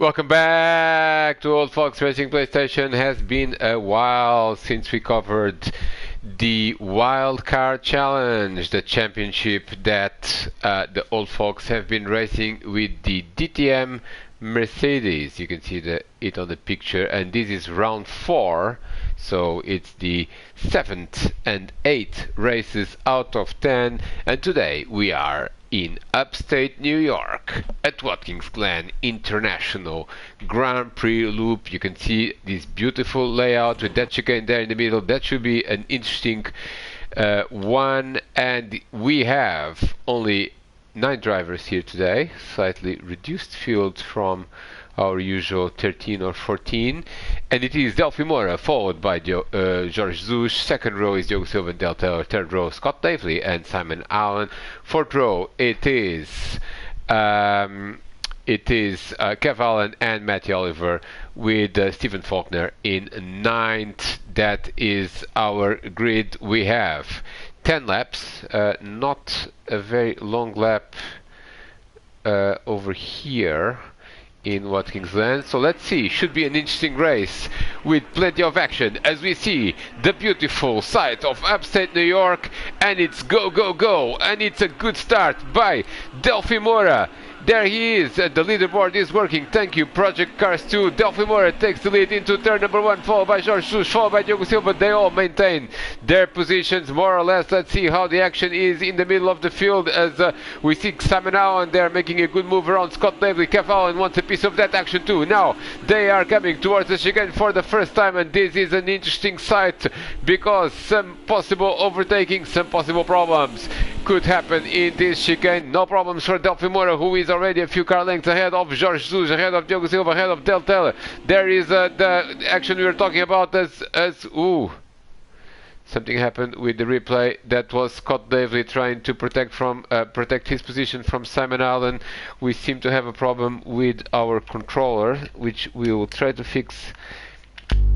Welcome back to Old Fox Racing PlayStation. Has been a while since we covered the Wildcard Challenge, the championship that the Old Fox have been racing with the DTM Mercedes. You can see it on the picture, and this is round 4, so it's the 7th and 8th races out of 10, and today we are in upstate New York at Watkins Glen International Grand Prix Loop. You can see this beautiful layout with that chicane there in the middle. That should be an interesting one, and we have only 9 drivers here today, slightly reduced field from our usual 13 or 14, and it is Delphi Mora followed by Jorge Jesus. Second row is Diogo Silva and Del Taylor. Third row Scott Davely and Simon Allen. Fourth row it is Kev Allen and Matty Oliver, with Stephen Faulkner in 9th. That is our grid. We have 10 laps, not a very long lap over here in Watkins Glen. So let's see, should be an interesting race with plenty of action as we see the beautiful site of upstate New York, and it's go go go, and it's a good start by Delphi Mora. There he is, the leaderboard is working, thank you Project Cars 2. Delphi Mora takes the lead into turn number 1, followed by Jorge Jesus, followed by Diogo Silva. They all maintain their positions more or less. Let's see how the action is in the middle of the field as we see Simon Allen there making a good move around Scott Davely. Kev Allen wants a piece of that action too. Now they are coming towards the chicane for the first time, and this is an interesting sight because some possible overtaking, some possible problems could happen in this chicane. No problems for Delphi Mora, who is already a few car lengths ahead of Jorge Jesus, ahead of Diogo Silva, ahead of Del Taylor. There is the action we were talking about as something happened with the replay. That was Scott Davely trying to protect his position from Simon Allen. We seem to have a problem with our controller, which we will try to fix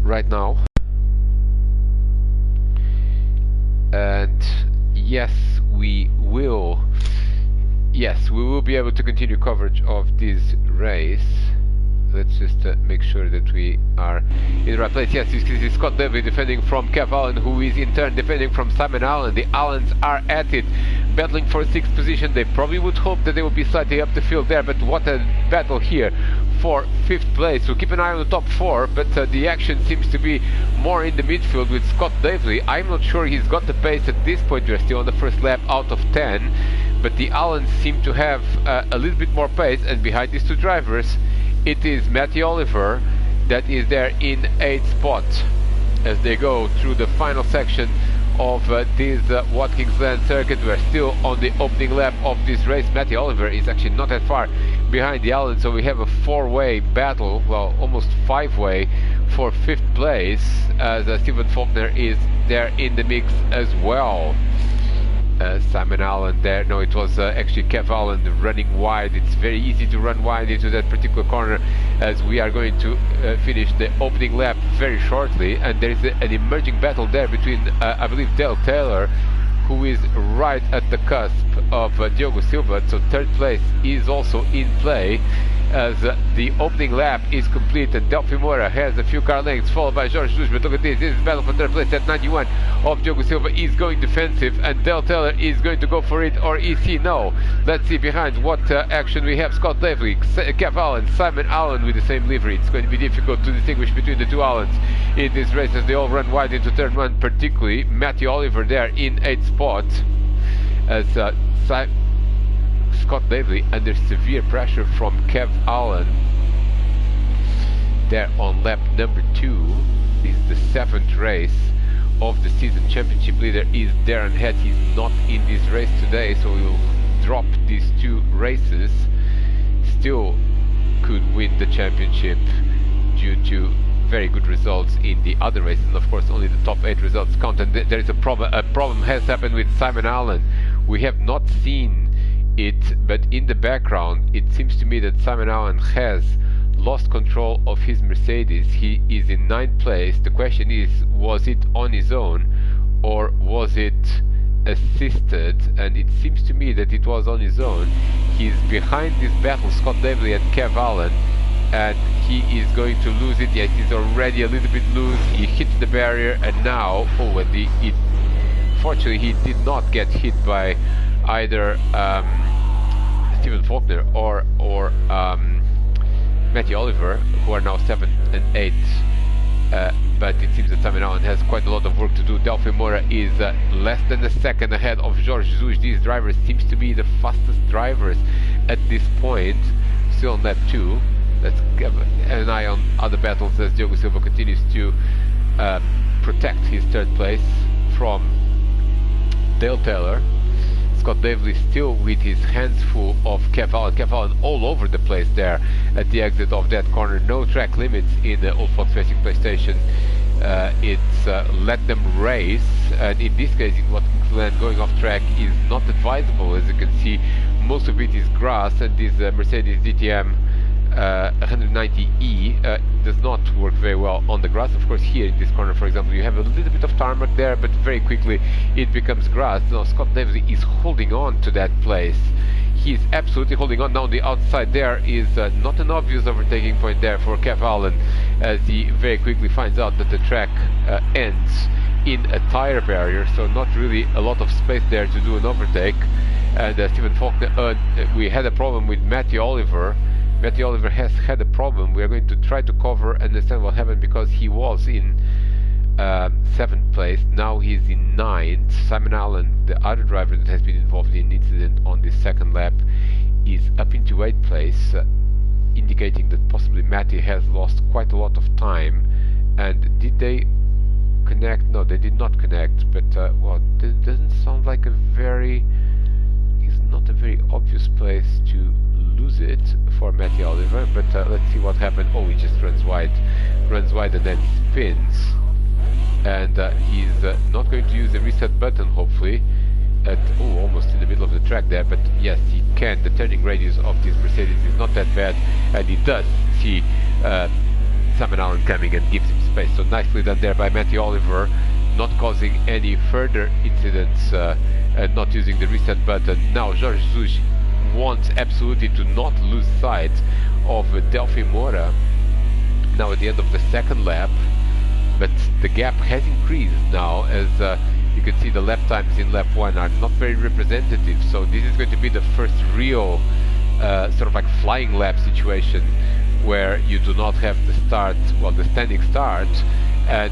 right now. And yes, we will be able to continue coverage of this race. Let's just make sure that we are in the right place. Yes, this is Scott Davely defending from Kev Allen, who is in turn defending from Simon Allen. The Allens are at it, battling for 6th position. They probably would hope that they will be slightly up the field there, but what a battle here for 5th place. We'll keep an eye on the top 4, but the action seems to be more in the midfield with Scott Davely. I'm not sure he's got the pace at this point. We're still on the first lap out of 10, but the Allens seem to have a little bit more pace, and behind these 2 drivers it is Matty Oliver that is there in 8th spot as they go through the final section of this Watkins Glen circuit. We're still on the opening lap of this race. Matty Oliver is actually not that far behind the Allen, so we have a 4-way battle, well, almost 5-way for 5th place, as Stephen Faulkner is there in the mix as well. Simon Allen there, no, it was actually Kev Allen running wide. It's very easy to run wide into that particular corner, as we are going to finish the opening lap very shortly, and there is an emerging battle there between I believe Del Taylor, who is right at the cusp of Diogo Silva, so 3rd place is also in play as the opening lap is complete, and Delphi Mora has a few car lengths, followed by Jorge Jesus. But look at this is battle for 3rd place at 91 of Diogo Silva is going defensive, and Del Taylor is going to go for it, or is he? No. Let's see behind what action we have. Scott Davely, Kev Allen, Simon Allen with the same livery. It's going to be difficult to distinguish between the 2 Allens in this race as they all run wide into turn 1, particularly Matty Oliver there in 8th spot as Scott Davely under severe pressure from Kev Allen there on lap number 2. This is the 7th race of the season. Championship leader is Darren Head. He's not in this race today, so we will drop these 2 races. Still could win the championship due to very good results in the other races, and of course only the top 8 results count. And there is a problem has happened with Simon Allen. We have not seen it, but in the background it seems to me that Simon Allen has lost control of his Mercedes. He is in 9th place. The question is, was it on his own or was it assisted? And it seems to me that it was on his own. He's behind this battle, Scott Davely and Kev Allen, and he is going to lose it. Yes, he's already a little bit loose. He hits the barrier, and now, fortunately he did not get hit by either Stephen Faulkner or Matthew Oliver, who are now 7 and 8. But it seems that Simon Allen has quite a lot of work to do. Delphi Mora is less than a second ahead of Jorge Jesus. These drivers seems to be the fastest drivers at this point. Still on lap 2. Let's have an eye on other battles as Diogo Silva continues to protect his third place from Dale Taylor. Scott Davely still with his hands full of Kev Allen. Kev Allen all over the place there at the exit of that corner. No track limits in the Old Fox Racing PlayStation. It's let them race, and in this case in Watkins Glen, going off track is not advisable. As you can see, most of it is grass, and this Mercedes DTM 190E does not work very well on the grass. Of course, here in this corner, for example, you have a little bit of tarmac there, but very quickly it becomes grass. Now Scott Davely is holding on to that place. He's absolutely holding on. Now on the outside there is not an obvious overtaking point there for Kev Allen, as he very quickly finds out that the track ends in a tire barrier, so not really a lot of space there to do an overtake. And Stephen Faulkner, we had a problem with Matthew Oliver. Matthew Oliver has had a problem. We are going to try to cover and understand what happened, because he was in 7th place. Now he's in 9th. Simon Allen, the other driver that has been involved in an incident on this second lap, is up into 8th place, indicating that possibly Matty has lost quite a lot of time. And did they connect? No, they did not connect, but well, it doesn't sound like it's not a very obvious place to lose it for Matthew Oliver, but let's see what happened. Oh, he just runs wide and then spins, and he's not going to use the reset button, hopefully, at almost in the middle of the track there, but yes, he can. The turning radius of this Mercedes is not that bad, and he does see Simon Allen coming and gives him space. So nicely done there by Matthew Oliver, not causing any further incidents and not using the reset button. Now Jorge Jesus wants absolutely to not lose sight of Delphi Mora now at the end of the second lap, but the gap has increased now, as you can see the lap times in lap 1 are not very representative. So this is going to be the first real sort of like flying lap situation where you do not have the standing start, and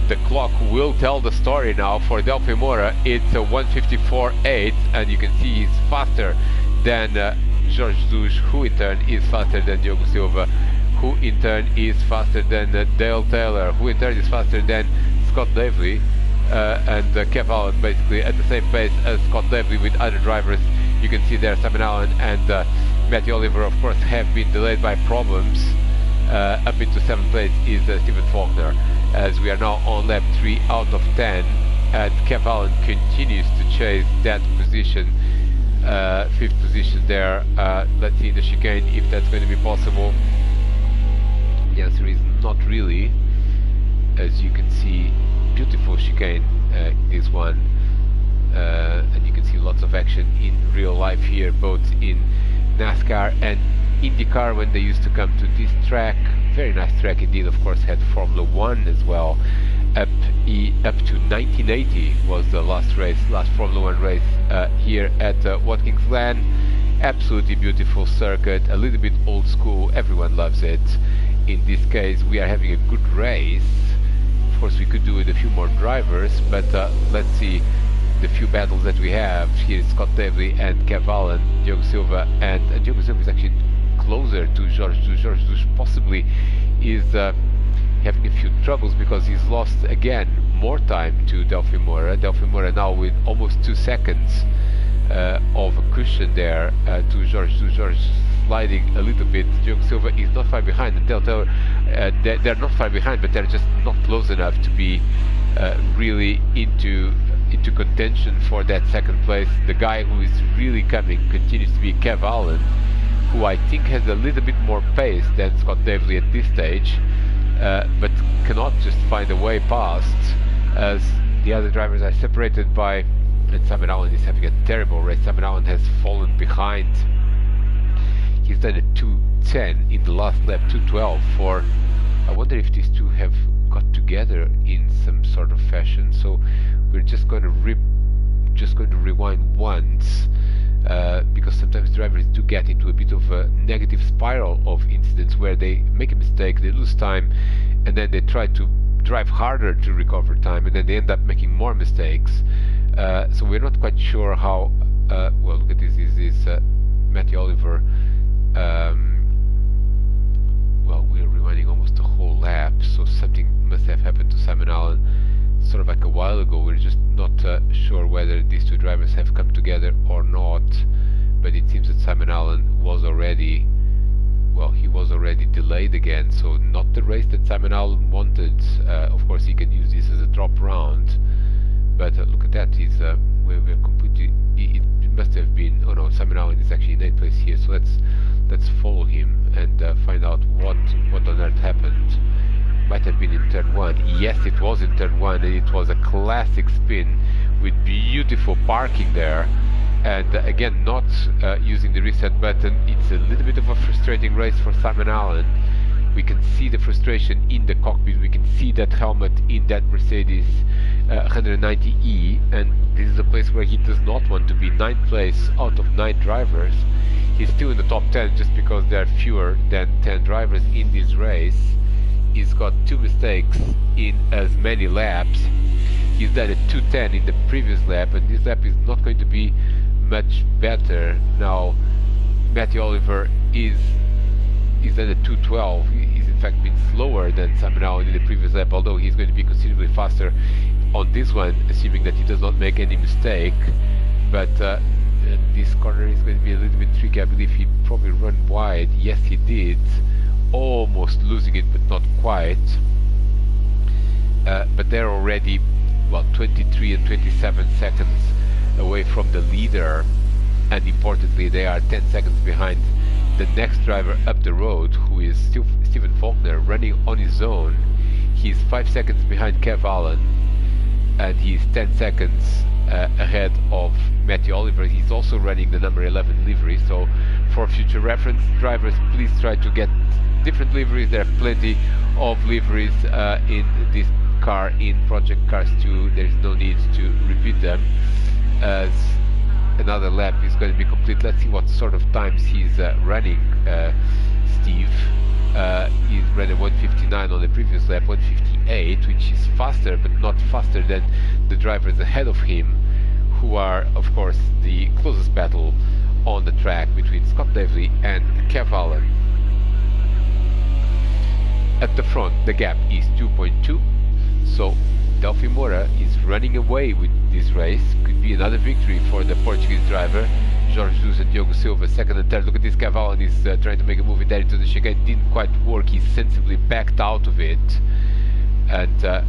the clock will tell the story now for Delphi Mora. It's 1:54.8, and you can see he's faster than Jorge Jesus, who in turn is faster than Diogo Silva, who in turn is faster than Dale Taylor, who in turn is faster than Scott Davely, and Kev Allen basically at the same pace as Scott Davely with other drivers. You can see there Simon Allen and Matthew Oliver, of course, have been delayed by problems. Up into 7th place is Stephen Faulkner, as we are now on lap 3 out of 10, and Kev Allen continues to chase that position. 5th position there. Let's see in the chicane if that's going to be possible. The answer is not really, as you can see. Beautiful chicane this one, and you can see lots of action in real life here, both in NASCAR and IndyCar when they used to come to this track. Very nice track indeed. Of course, had Formula 1 as well. Up to 1980 was the last Formula 1 race here at Watkins Glen. Absolutely beautiful circuit, a little bit old school, everyone loves it. In this case we are having a good race. Of course we could do with a few more drivers, but let's see the few battles that we have. Here is Scott Davely and Kev Allen, Diogo Silva, and Diogo Silva is actually closer to Jorge Jesus. Jorge Jesus possibly is having a few troubles because he's lost again more time to Delphi Mora. Delphi Mora now with almost 2 seconds of a cushion there to Jorge Jesus. Jorge sliding a little bit. Diogo Silva is not far behind, and they're not far behind, but they're just not close enough to be really into contention for that second place. The guy who is really coming continues to be Kev Allen, who I think has a little bit more pace than Scott Davely at this stage, but cannot just find a way past, as the other drivers are separated by, and Simon Allen is having a terrible race. Simon Allen has fallen behind. he's done a 2:10 in the last lap, 2:12 for. I wonder if these two have got together in some sort of fashion. So we're just going to rewind once, because sometimes drivers do get into a bit of a negative spiral of incidents where they make a mistake, they lose time, and then they try to drive harder to recover time, and then they end up making more mistakes. So we're not quite sure how. Well, look at this. This is Matthew Oliver. Well, we're rewinding almost a whole lap, so something must have happened to Simon Allen sort of like a while ago. We're just not sure whether these two drivers have come together or not, but it seems that Simon Allen was already, well, he was already delayed again, so not the race that Simon Allen wanted. Of course, he can use this as a drop round, but look at that, he's we're completely, it must have been, oh no, Simon Allen is actually in 8th place here, so let's follow him and find out what on earth happened. Might have been in turn 1. Yes, it was in turn 1, and it was a classic spin with beautiful parking there, and again not using the reset button. It's a little bit of a frustrating race for Simon Allen. We can see the frustration in the cockpit, we can see that helmet in that Mercedes 190E, and this is a place where he does not want to be. 9th place out of 9 drivers. He's still in the top 10 just because there are fewer than 10 drivers in this race. He's got 2 mistakes in as many laps. He's done a 2:10 in the previous lap, and this lap is not going to be much better. Now Matthew Oliver is done a 2:12. He's in fact been slower than Simon Allen in the previous lap, although he's going to be considerably faster on this one, assuming that he does not make any mistake. But this corner is going to be a little bit tricky. I believe he probably run wide. Yes, he did, almost losing it, but not quite. But they're already, well, 23 and 27 seconds away from the leader, and importantly they are 10 seconds behind the next driver up the road, who is still Stephen Faulkner, running on his own. He's 5 seconds behind Kev Allen, and he's 10 seconds ahead of Matthew Oliver. He's also running the number 11 livery, so for future reference, drivers, please try to get different liveries. There are plenty of liveries in this car in Project Cars 2. There's no need to repeat them, as another lap is going to be complete. Let's see what sort of times he's running. Steve, he's ran a 1:59 on the previous lap, 1:58, which is faster, but not faster than the drivers ahead of him, who are, of course, the closest battle on the track between Scott Davely and Kev Allen. At the front, the gap is 2.2, so Delphi Moura is running away with this race. Could be another victory for the Portuguese driver. Jorge Jesus and Diogo Silva, second and third. Look at this, Kev Allen is trying to make a move in there into the chicane. Didn't quite work. He sensibly backed out of it and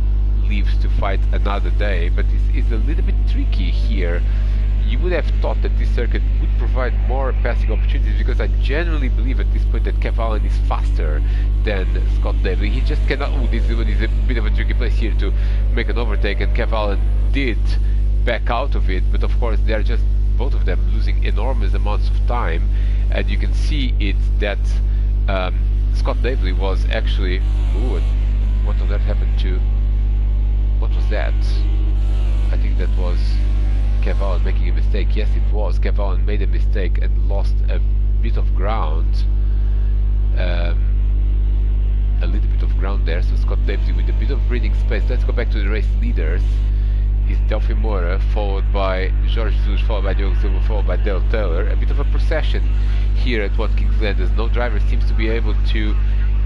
leaves to fight another day. But it's a little bit tricky here. You would have thought that this circuit would provide more passing opportunities, because I genuinely believe at this point that Kev Allen is faster than Scott Davely. He just cannot. Oh, this is a bit of a tricky place here to make an overtake, and Kev Allen did back out of it, but of course they're just both of them losing enormous amounts of time, and you can see it that Scott Davely was actually. Ooh, what on earth happened to? What was that? I think that was Kev Allen making a mistake. Yes, it was. Kev Allen made a mistake and lost a bit of ground. A little bit of ground there, so Scott Davely with a bit of breathing space. Let's go back to the race leaders. It's Delphi Moura, followed by Jorge Jesus, followed by Diogo Silva, followed by Dale Taylor. A bit of a procession here at Watkins Glen, as no driver seems to be able to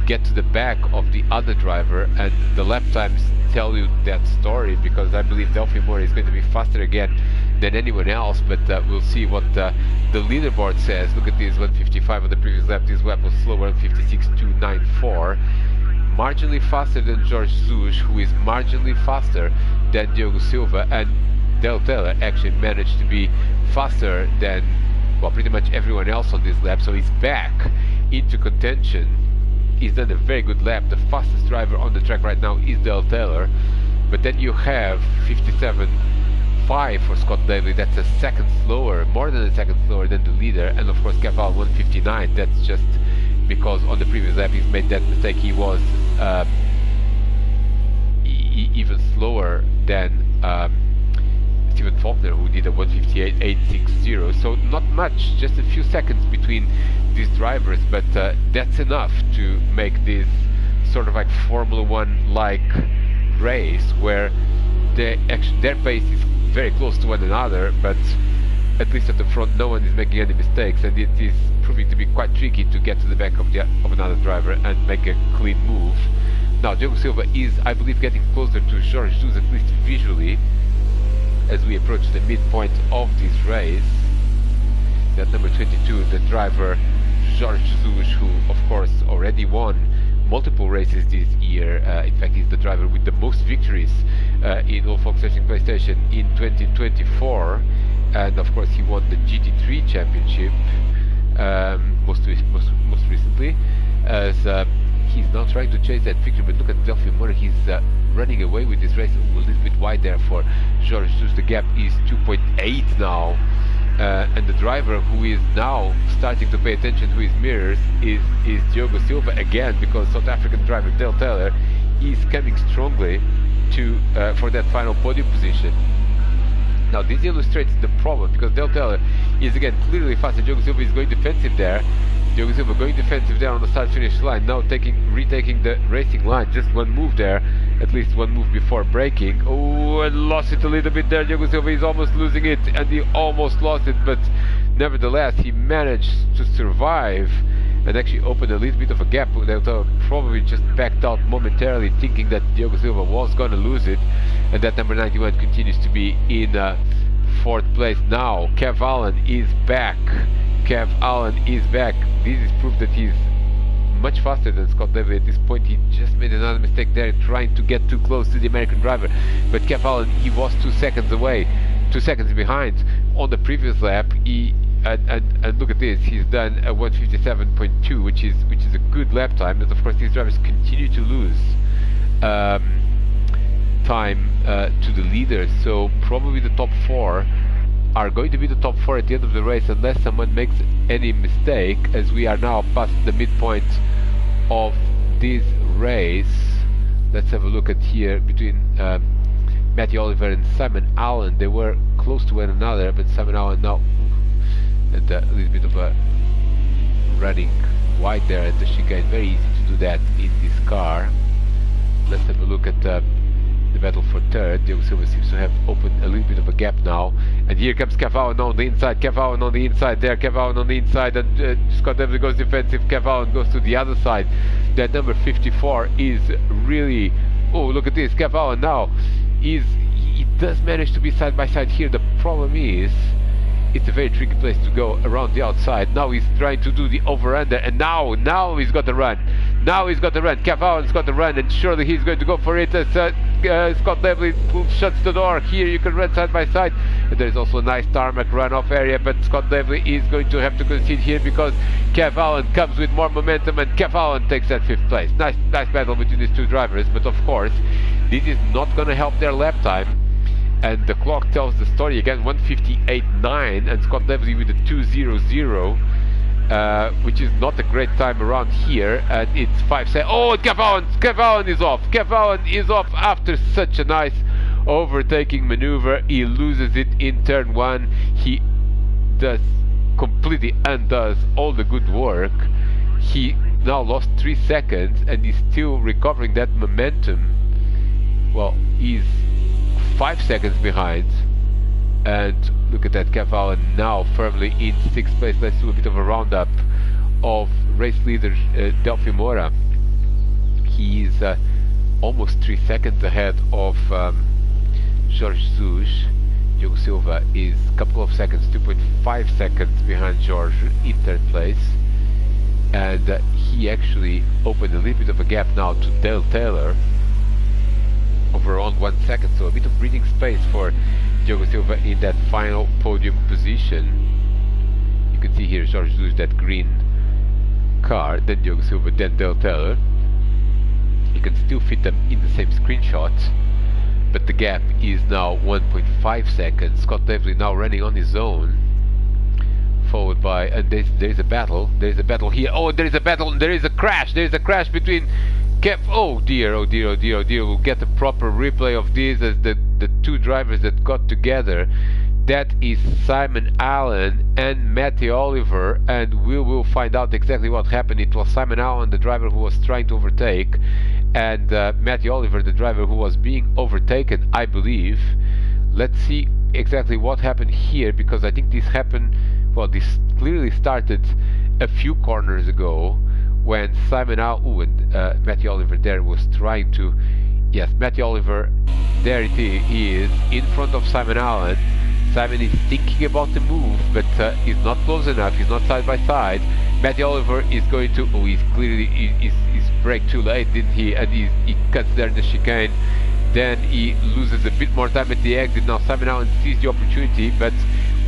get to the back of the other driver, and the lap times tell you that story, because I believe Delphi Moura is going to be faster again than anyone else, but we'll see what the leaderboard says. Look at this, 1:55 on the previous lap. This lap was slower, 1:56.294. Marginally faster than Jorge Jesus, who is marginally faster than Diogo Silva, and Dale Taylor actually managed to be faster than, well, pretty much everyone else on this lap, so he's back into contention. He's done a very good lap. The fastest driver on the track right now is Dale Taylor, but then you have 57 155 for Scott Daly. That's a second slower, more than a second slower than the leader. And of course Kev Allen 159. That's just because on the previous lap he's made that mistake. He was even slower than Steven Faulkner, who did a 158.860. So not much, just a few seconds between these drivers, but that's enough to make this sort of like Formula One like race where their pace is very close to one another, but at least at the front no one is making any mistakes, and it is proving to be quite tricky to get to the back of another driver and make a clean move. Now Diogo Silva is, I believe, getting closer to Jorge Jesus, at least visually, as we approach the midpoint of this race. That number 22, the driver Jorge Jesus, who of course already won multiple races this year. In fact, he's the driver with the most victories in All Fox Racing PlayStation in 2024, and of course he won the GT3 championship most recently, as he's now trying to chase that victory. But look at Delphi Moore, he's running away with this race. A little bit wide there for Jorge Jesus. The gap is 2.8 now, and the driver who is now starting to pay attention to his mirrors is Diogo Silva again, because South African driver Dale Taylor is coming strongly to for that final podium position. Now this illustrates the problem, because Dale Taylor is again clearly faster. Diogo Silva is going defensive there. Diogo Silva going defensive there on the start-finish line, now retaking the racing line. Just one move there, at least one move before braking. Oh, and lost it a little bit there. Diogo Silva is almost losing it, and he almost lost it, but nevertheless he managed to survive and actually opened a little bit of a gap. They'll probably just backed out momentarily, thinking that Diogo Silva was going to lose it, and that number 91 continues to be in fourth place. Now Kev Allen is back. Kev Allen is back. This is proof that he's much faster than Scott Daly. At this point he just made another mistake there, trying to get too close to the American driver, but Kev Allen, he was 2 seconds away, 2 seconds behind on the previous lap. And look at this, he's done a 157.2, which is a good lap time. But of course these drivers continue to lose time to the leaders, so probably the top 4 are going to be the top 4 at the end of the race, unless someone makes any mistake, as we are now past the midpoint of this race. Let's have a look at here between Matthew Oliver and Simon Allen. They were close to one another, but Simon Allen now and a little bit of a running wide there at the chicane. Very easy to do that in this car. Let's have a look at the battle for third. Diogo Silva seems to have opened a little bit of a gap now, and here comes Kev Allen on the inside. Kev Allen on the inside there. Kev Allen on the inside, and Scott Daly goes defensive. Kev Allen goes to the other side. That number 54 is really, oh, look at this. Kev Allen now he does manage to be side by side here. The problem is it's a very tricky place to go around the outside. Now he's trying to do the over-under, and now he's got the run. Now he's got the run. Kev Allen's got the run, and surely he's going to go for it as Scott Daly shuts the door. Here you can run side by side, and there's also a nice tarmac runoff area, but Scott Daly is going to have to concede here because Kev Allen comes with more momentum, and Kev Allen takes that 5th place. Nice battle between these two drivers, but of course this is not going to help their lap time. And the clock tells the story again, 158.9, and Scott Daly with a 2:00, which is not a great time around here. And it's 5 seconds. Oh, Kev Allen is off. Kev Allen is off after such a nice overtaking maneuver. He loses it in turn 1. He does completely undoes all the good work. He now lost 3 seconds, and he's still recovering that momentum. Well, he's 5 seconds behind, and look at that. Kev Allen now firmly in 6th place. Let's do a bit of a roundup of race leader Delphi Moura. He is almost 3 seconds ahead of Jorge Jesus. Diogo Silva is a couple of seconds, 2.5 seconds behind Jorge in 3rd place, and he actually opened a little bit of a gap now to Dale Taylor of around 1 second, so a bit of breathing space for Diogo Silva in that final podium position. You can see here Jorge Jesus, that green car, then Diogo Silva, then Dale Taylor. You can still fit them in the same screenshot, but the gap is now 1.5 seconds. Scott Davely now running on his own, followed by, and there's a battle. There's a battle here. Oh, there is a battle. There is a crash. There is a crash between oh dear, oh dear, oh dear, oh dear. We'll get a proper replay of this as the two drivers that got together. That is Simon Allen and Matty Oliver, and we will find out exactly what happened. It was Simon Allen, the driver who was trying to overtake, and Matty Oliver, the driver who was being overtaken, I believe. Let's see exactly what happened here, because I think this happened, well, this clearly started a few corners ago when Simon Allen and Matty Oliver there was trying to, yes, Matty Oliver, there he is, in front of Simon Allen. Simon is thinking about the move, but he's not close enough, he's not side by side. Matty Oliver is going to, oh, he's clearly, he's braked too late, didn't he? And he cuts there in the chicane. Then he loses a bit more time at the exit. Now Simon Allen sees the opportunity, but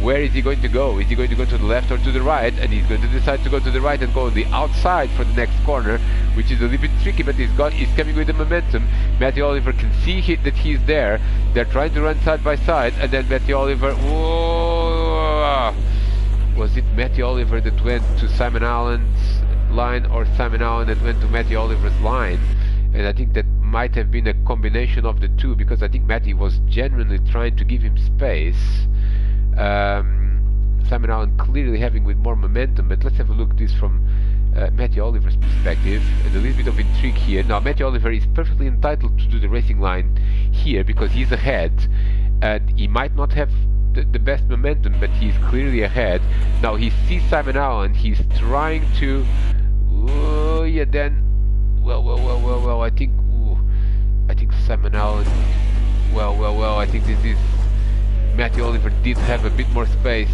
where is he going to go? Is he going to go to the left or to the right? And he's going to decide to go to the right and go on the outside for the next corner, which is a little bit tricky, but he's coming with the momentum. Matty Oliver can see that he's there. They're trying to run side by side, and then Matty Oliver, whoa! Was it Matty Oliver that went to Simon Allen's line, or Simon Allen that went to Matty Oliver's line? And I think that might have been a combination of the two, because I think Matty was genuinely trying to give him space. Simon Allen clearly having with more momentum, but let's have a look at this from Matty Oliver's perspective, and a little bit of intrigue here. Now Matty Oliver is perfectly entitled to do the racing line here because he's ahead, and he might not have the best momentum, but he's clearly ahead. Now he sees Simon Allen, he's trying to, oh yeah, then, well, I think Simon Allen, I think this is, Matty Oliver did have a bit more space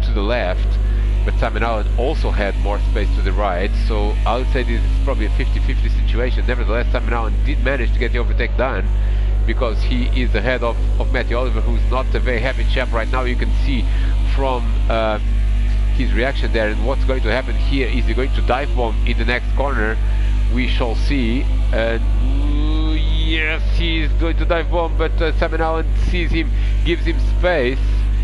to the left, but Simon Allen also had more space to the right, so I would say this is probably a 50-50 situation. Nevertheless, Simon Allen did manage to get the overtake done, because he is ahead of Matty Oliver, who's not a very happy chap right now. You can see from his reaction there, and what's going to happen here. Is he going to dive bomb in the next corner? We shall see. And yes, he's going to dive bomb, but Simon Allen sees him, gives him space.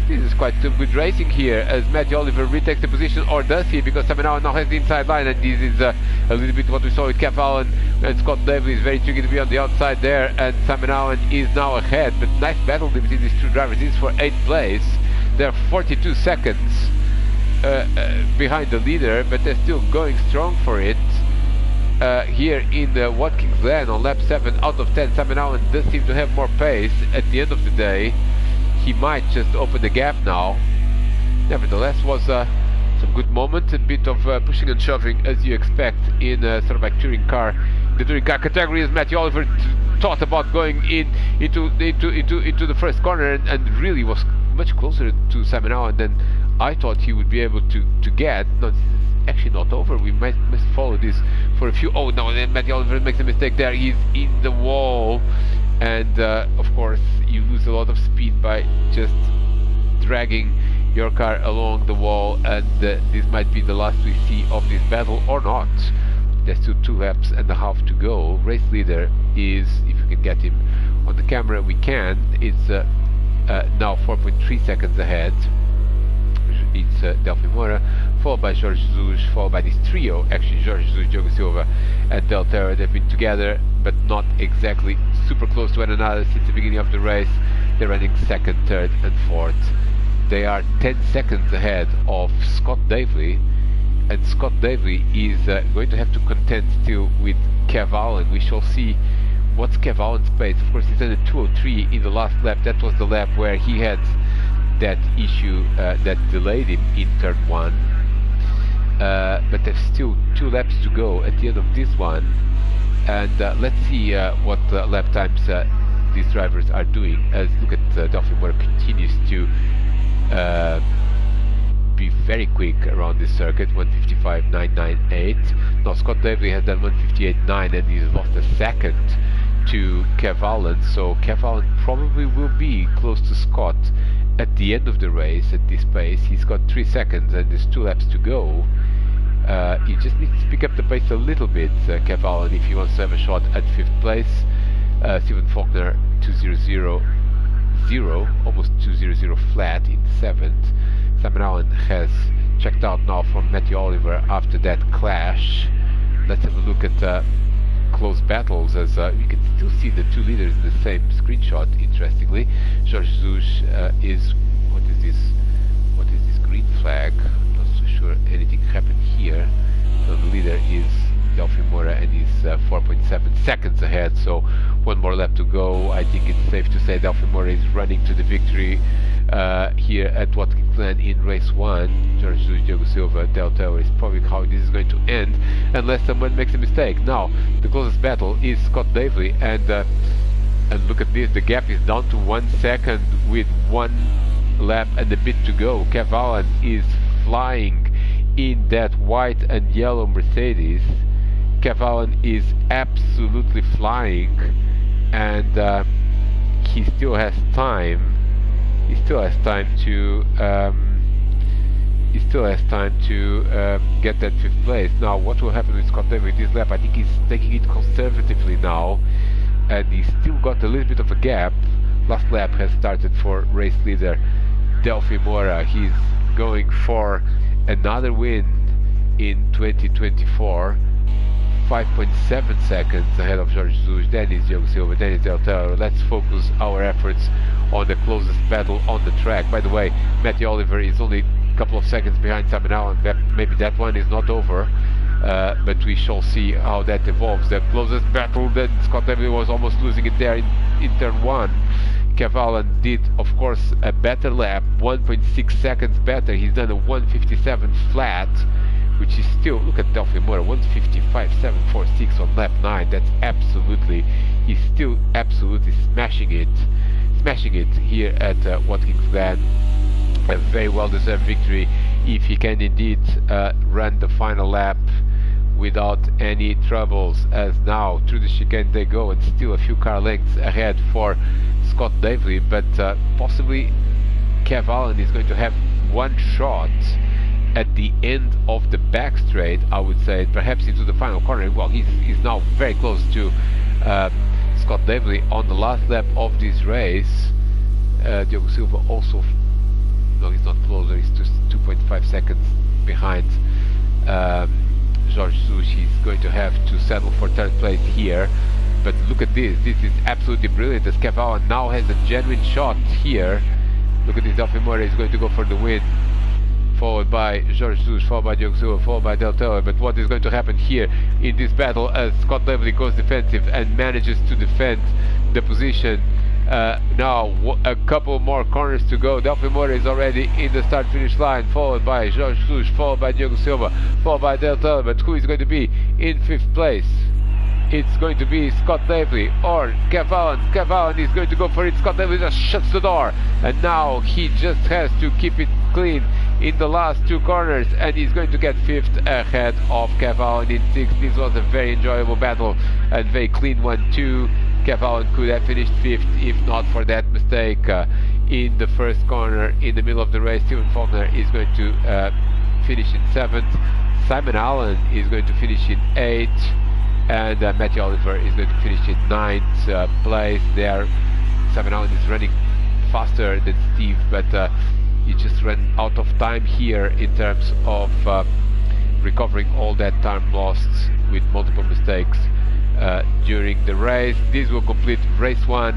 This is quite some good racing here as Matty Oliver retakes the position, or does he? Because Simon Allen now has the inside line, and this is a little bit what we saw with Kev Allen and Scott Davely. Is very tricky to be on the outside there, and Simon Allen is now ahead. But nice battle between these two drivers. This is for 8th place. They're 42 seconds behind the leader, but they're still going strong for it. Here in the Watkins Glen on lap 7 out of 10, Simon Allen does seem to have more pace at the end of the day. He might just open the gap now. Nevertheless, was some good moment, a bit of pushing and shoving as you expect in sort of like touring car. The touring car category, as Matty Oliver thought about going into the first corner, and really was much closer to Simon Allen than I thought he would be able to get. No, this is actually not over. We must follow this for a few. Oh no, then Matty Oliver makes a mistake there. He's in the wall, and of course you lose a lot of speed by just dragging your car along the wall, and this might be the last we see of this battle, or not. There's still 2 laps and a half to go. Race leader is, if you can get him on the camera, we can. It's now 4.3 seconds ahead. It's Delphi Moura, followed by Jorge Jesus, followed by this trio, actually Jorge Jesus, Diogo Silva and Del Terra. They've been together, but not exactly super close to one another since the beginning of the race. They're running 2nd, 3rd and 4th. They are 10 seconds ahead of Scott Davely, and Scott Davely is going to have to contend still with Kev Allen. We shall see what's Kev Allen's pace. Of course, he's at a 2:03 in the last lap. That was the lap where he had that issue that delayed him in turn 1, but there's still 2 laps to go at the end of this one, and let's see what lap times these drivers are doing. As look at Delphi Moura continues to be very quick around this circuit, 1:55.998. Now Scott Davely has done 1:58.9, and he's lost a second to Kev Allen, so Kev Allen probably will be close to Scott at the end of the race at this pace. He's got 3 seconds and there's 2 laps to go. He just needs to pick up the pace a little bit, Kev Allen, if he wants to have a shot at 5th place. Stephen Faulkner 2:00.0, almost 2:00 flat in 7th. Simon Allen has checked out now from Matthew Oliver after that clash. Let's have a look at close battles, as you can still see the two leaders in the same screenshot. Interestingly, George Jesus is what is this green flag? Not so sure anything happened here. So the leader is Delphi Mora and he's 4.7 seconds ahead, so one more lap to go. I think it's safe to say Delphi Mora is running to the victory here at Watkins Glen in race 1. George Jesus, Diogo Silva, Del Toro is probably how this is going to end, unless someone makes a mistake. Now, the closest battle is Scott Davely, and look at this, the gap is down to 1 second with 1 lap and a bit to go. Kev Allen is flying in that white and yellow Mercedes. Kev Allen is absolutely flying, and he still has time. He still has time to get that 5th place. Now, what will happen with Scott Davely this lap? I think he's taking it conservatively now, and he's still got a little bit of a gap. Last lap has started for race leader Delphi Mora. He's going for another win in 2024. 5.7 seconds ahead of George Jesus, then is Diogo Silva, then is Del Toro. Let's focus our efforts on the closest battle on the track. By the way, Matthew Oliver is only a couple of seconds behind Simon Allen. Maybe that one is not over, but we shall see how that evolves. The closest battle, then Scott Davely was almost losing it there in turn 1. Kev Allen did, of course, a better lap, 1.6 seconds better. He's done a 1:57 flat, which is still, look at Delphi Mora, 1:55.746 on lap 9. That's absolutely, he's still absolutely smashing it here at Watkins Glen. A very well deserved victory if he can indeed run the final lap without any troubles, as now through the chicane they go, and still a few car lengths ahead for Scott Davely, but possibly Kev Allen is going to have one shot at the end of the back straight, I would say, perhaps into the final corner. Well, he's now very close to Scott Davely on the last lap of this race. Diogo Silva also, no, he's not closer, he's just 2.5 seconds behind George Jesus. He's going to have to settle for 3rd place here, but look at this is absolutely brilliant, as Kev Allen now has a genuine shot here. Look at this, Delphi Mora is going to go for the win, followed by George Jesus, followed by Diogo Silva, followed by Del Toro. But what is going to happen here in this battle, as Scott Davely goes defensive and manages to defend the position? Now a couple more corners to go. Delphi Mora is already in the start-finish line, followed by George Jesus, followed by Diogo Silva, followed by Del Toro. But who is going to be in 5th place? It's going to be Scott Davely or Kev Allen. Kev Allen is going to go for it. Scott Davely just shuts the door, and now he just has to keep it clean in the last 2 corners, and he's going to get 5th ahead of Kev Allen in 6th. This was a very enjoyable battle and very clean one too. Kev Allen could have finished 5th if not for that mistake in the first corner in the middle of the race. Steven Faulkner is going to finish in 7th. Simon Allen is going to finish in 8th, and Matthew Oliver is going to finish in 9th place there. Simon Allen is running faster than Steve, but he just ran out of time here in terms of recovering all that time lost with multiple mistakes during the race. This will complete race 1,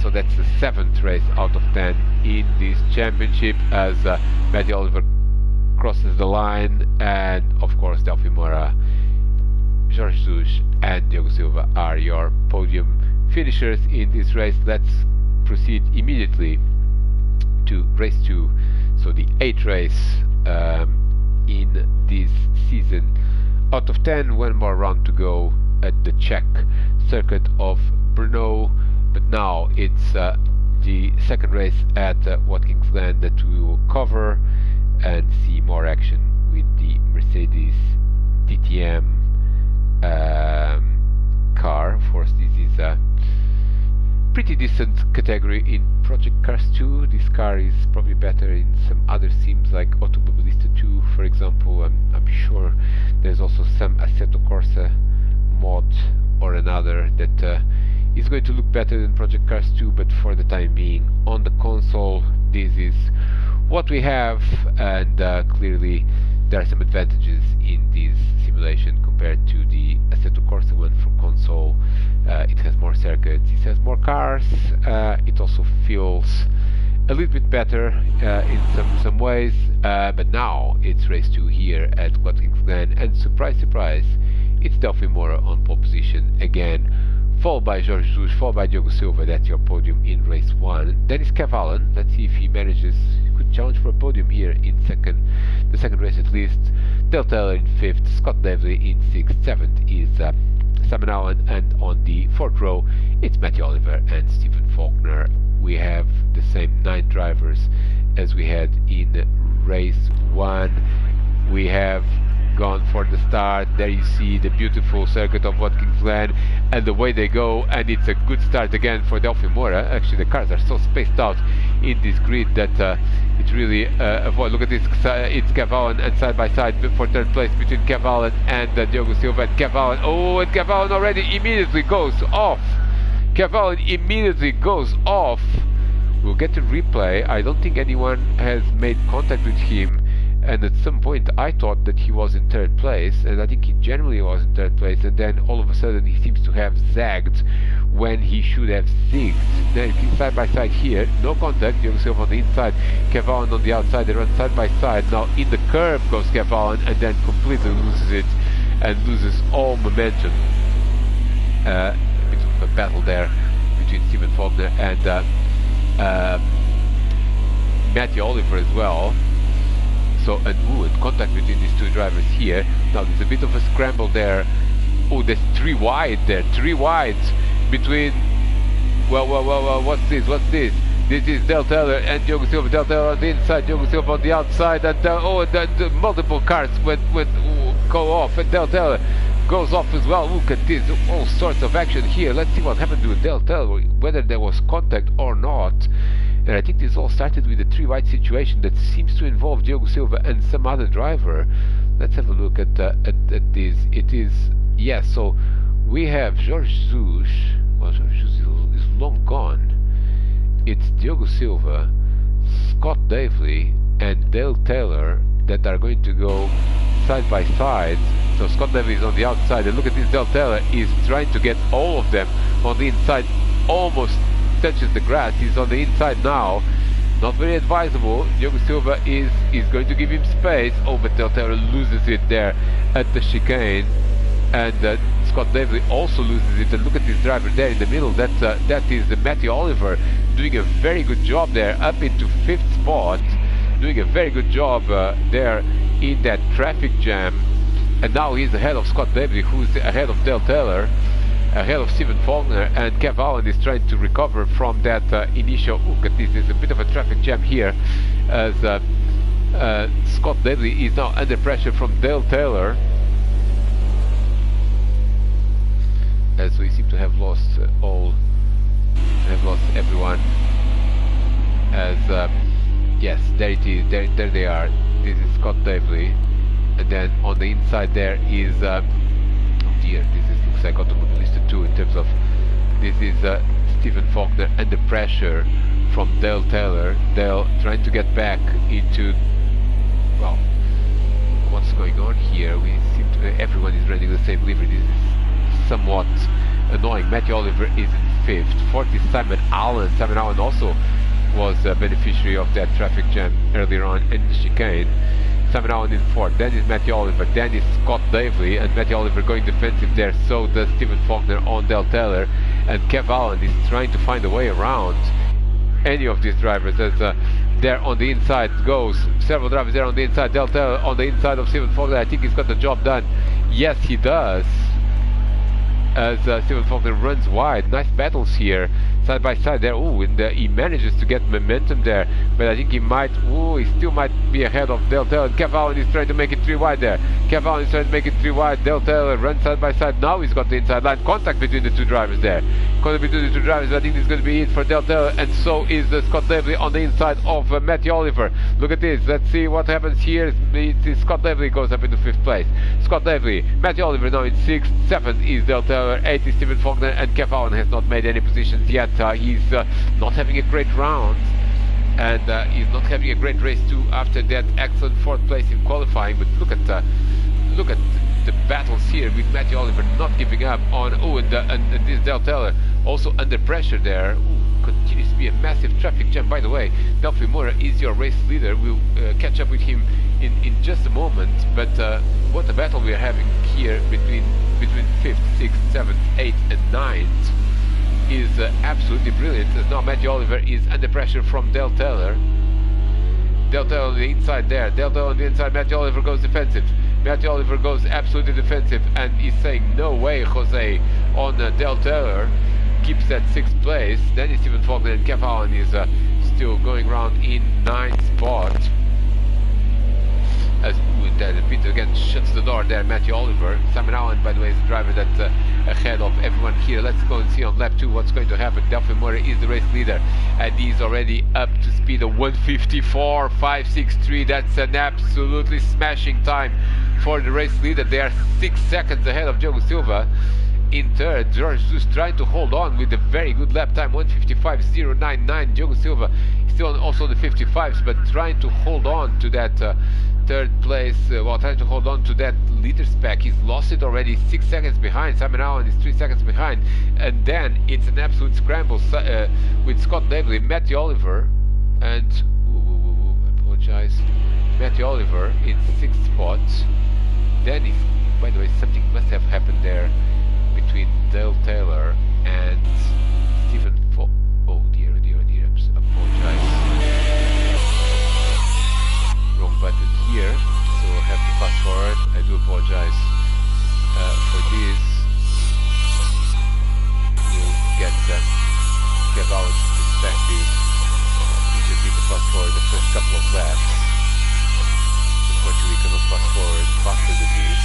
so that's the 7th race out of 10 in this championship, as Matthew Oliver crosses the line, and of course Delphi Mora, George Jesus and Diogo Silva are your podium finishers in this race. Let's proceed immediately to race 2, so the 8th race in this season. Out of 10, one more round to go at the Czech circuit of Brno, but now it's the 2nd race at Watkins Glen that we will cover and see more action with the Mercedes DTM car. Of course, this is a pretty decent category in Project Cars 2. This car is probably better in some other sims like Automobilista 2, for example. I'm sure there's also some Assetto Corsa mod or another that It's going to look better than Project Cars 2, but for the time being, on the console, this is what we have, and clearly there are some advantages in this simulation compared to the Assetto Corsa one for console. It has more circuits, it has more cars, it also feels a little bit better in some ways, but now it's race 2 here at Watkins Glen, and surprise surprise, it's Delphi Mora on pole position again, followed by Jorge Jesus, followed by Diogo Silva. That's your podium in race 1. Then is Kev Allen. Let's see if he manages, could challenge for a podium here in the second race at least. Dale Taylor in 5th, Scott Davley in 6th, 7th is Simon Allen, and on the 4th row it's Matthew Oliver and Stephen Faulkner. We have the same 9 drivers as we had in race 1. We have gone for the start. There you see the beautiful circuit of Watkins Glen and the way they go, and it's a good start again for Delphi Mora. Actually, the cars are so spaced out in this grid that it's really avoid. Look at this, it's Kev Allen and side by side for third place between Kev Allen and Diogo Silva, and Kev Allen, oh, and Kev Allen already immediately goes off. Kev Allen immediately goes off. We'll get to replay. I don't think anyone has made contact with him, and at some point I thought that he was in 3rd place, and I think he generally was in 3rd place, and then all of a sudden he seems to have zagged when he should have zigged. Then side by side here, no contact, Diogo Silva on the inside, Kev Allen on the outside, they run side by side. Now in the curve goes Kev Allen, and then completely loses it and loses all momentum. A bit of a battle there between Stephen Faulkner and Matthew Oliver as well. So, and contact between these two drivers here. Now there's a bit of a scramble there. Oh, there's 3 wide there, 3 wide between, well, what's this? This is Dale Taylor and Diogo Silva. Dale Taylor on the inside, Diogo Silva on the outside, and the multiple cars go off, and Dale Taylor goes off as well. Look at this, all sorts of action here. Let's see what happened to Dale Taylor, whether there was contact or not. And I think this all started with a 3 wide situation that seems to involve Diogo Silva and some other driver. Let's have a look at this. It is, yes, so we have Jorge Jesus. Well, Jorge Jesus is long gone. It's Diogo Silva, Scott Davley and Dale Taylor that are going to go side by side. So Scott Davley is on the outside, and look at this, Dale Taylor is trying to get all of them on the inside, almost touches the grass. He's on the inside now, not very advisable. Diogo Silva is going to give him space. Oh, but Dale Taylor loses it there at the chicane, and Scott Davley also loses it. And look at this driver there in the middle, that is Matthew Oliver, doing a very good job there, up into 5th spot, doing a very good job there in that traffic jam. And now he's ahead of Scott Davley, who's ahead of Dale Taylor, ahead of Stephen Faulkner, and Kev Allen is trying to recover from that initial. Look at this, there's a bit of a traffic jam here as Scott Davley is now under pressure from Dale Taylor, as we seem to have lost everyone. As yes, there it is, there they are. This is Scott Davley, and then on the inside there is oh dear, looks like Automobilista 2 in terms of, this is Stephen Faulkner under pressure from Dale Taylor. Dale trying to get back into, well, what's going on here? We seem to, everyone is running the same livery. This is somewhat annoying. Matthew Oliver is in 5th, 4th is Simon Allen. Simon Allen also was a beneficiary of that traffic jam earlier on in the chicane. Simon Allen in 4th, then is Matthew Oliver, then is Scott Davley, and Matthew Oliver going defensive there, so does Stephen Faulkner on Dale Taylor, and Kev Allen is trying to find a way around any of these drivers, as there on the inside goes, several drivers there on the inside. Dale Taylor on the inside of Stephen Faulkner. I think he's got the job done. Yes, he does, as Stephen Faulkner runs wide. Nice battles here. side by side there. Ooh, and he manages to get momentum there, but I think he might, he still might be ahead of Del Taylor. Kev Allen is trying to make it 3 wide there. Kev Allen is trying to make it 3 wide. Del Taylor runs side by side. Now he's got the inside line. Contact between the two drivers there. Contact between the two drivers. I think this is going to be it for Del Taylor, and so is Scott Lively on the inside of Matthew Oliver. Look at this. Let's see what happens here. Scott Lively goes up into 5th place. Scott Lively, Matthew Oliver now in 6th. 7th is Del Taylor. 8th is Stephen Faulkner, and Kev Allen has not made any positions yet. He's not having a great round, and he's not having a great race too after that excellent 4th place in qualifying. But look at the battles here with Matthew Oliver not giving up on and this Del Taylor also under pressure there. Continues to be a massive traffic jam. By the way, Delphi Mora is your race leader. We'll catch up with him in just a moment, but what a battle we are having here between 5th, 6th, 7th, 8th and 9th is absolutely brilliant, as now Matthew Oliver is under pressure from Del Taylor. Del Taylor on the inside there. Del Taylor on the inside. Matthew Oliver goes defensive. Matthew Oliver goes absolutely defensive, and he's saying no way, Jose, on Del Taylor. Keeps that 6th place. Then it's Stephen Faulkner, and Kev Allen is still going around in 9th spot. As Peter again shuts the door there. Matthew Oliver. Simon Allen, by the way, is the driver that's ahead of everyone here. Let's go and see on lap 2 what's going to happen. Delphi Murray is the race leader, and he's already up to speed of 1:54.563. That's an absolutely smashing time for the race leader. They are 6 seconds ahead of Diogo Silva. In 3rd, George is trying to hold on with a very good lap time, 1:55.099. Diogo Silva still also on the 55s, but trying to hold on to that 3rd place, trying to hold on to that leader spec. He's lost it already, 6 seconds behind. Simon Allen is 3 seconds behind, and then it's an absolute scramble with Scott Lively, Matthew Oliver, and Matthew Oliver in 6th spot. Then, by the way, something must have happened there between Del Taylor and Stephen Faulkner. Oh dear, I apologize. Wrong button here, so I have to fast forward. I do apologize for this. We'll get Kev Allen's perspective. We just need to fast forward the first couple of laps. Unfortunately, we cannot fast forward faster than this.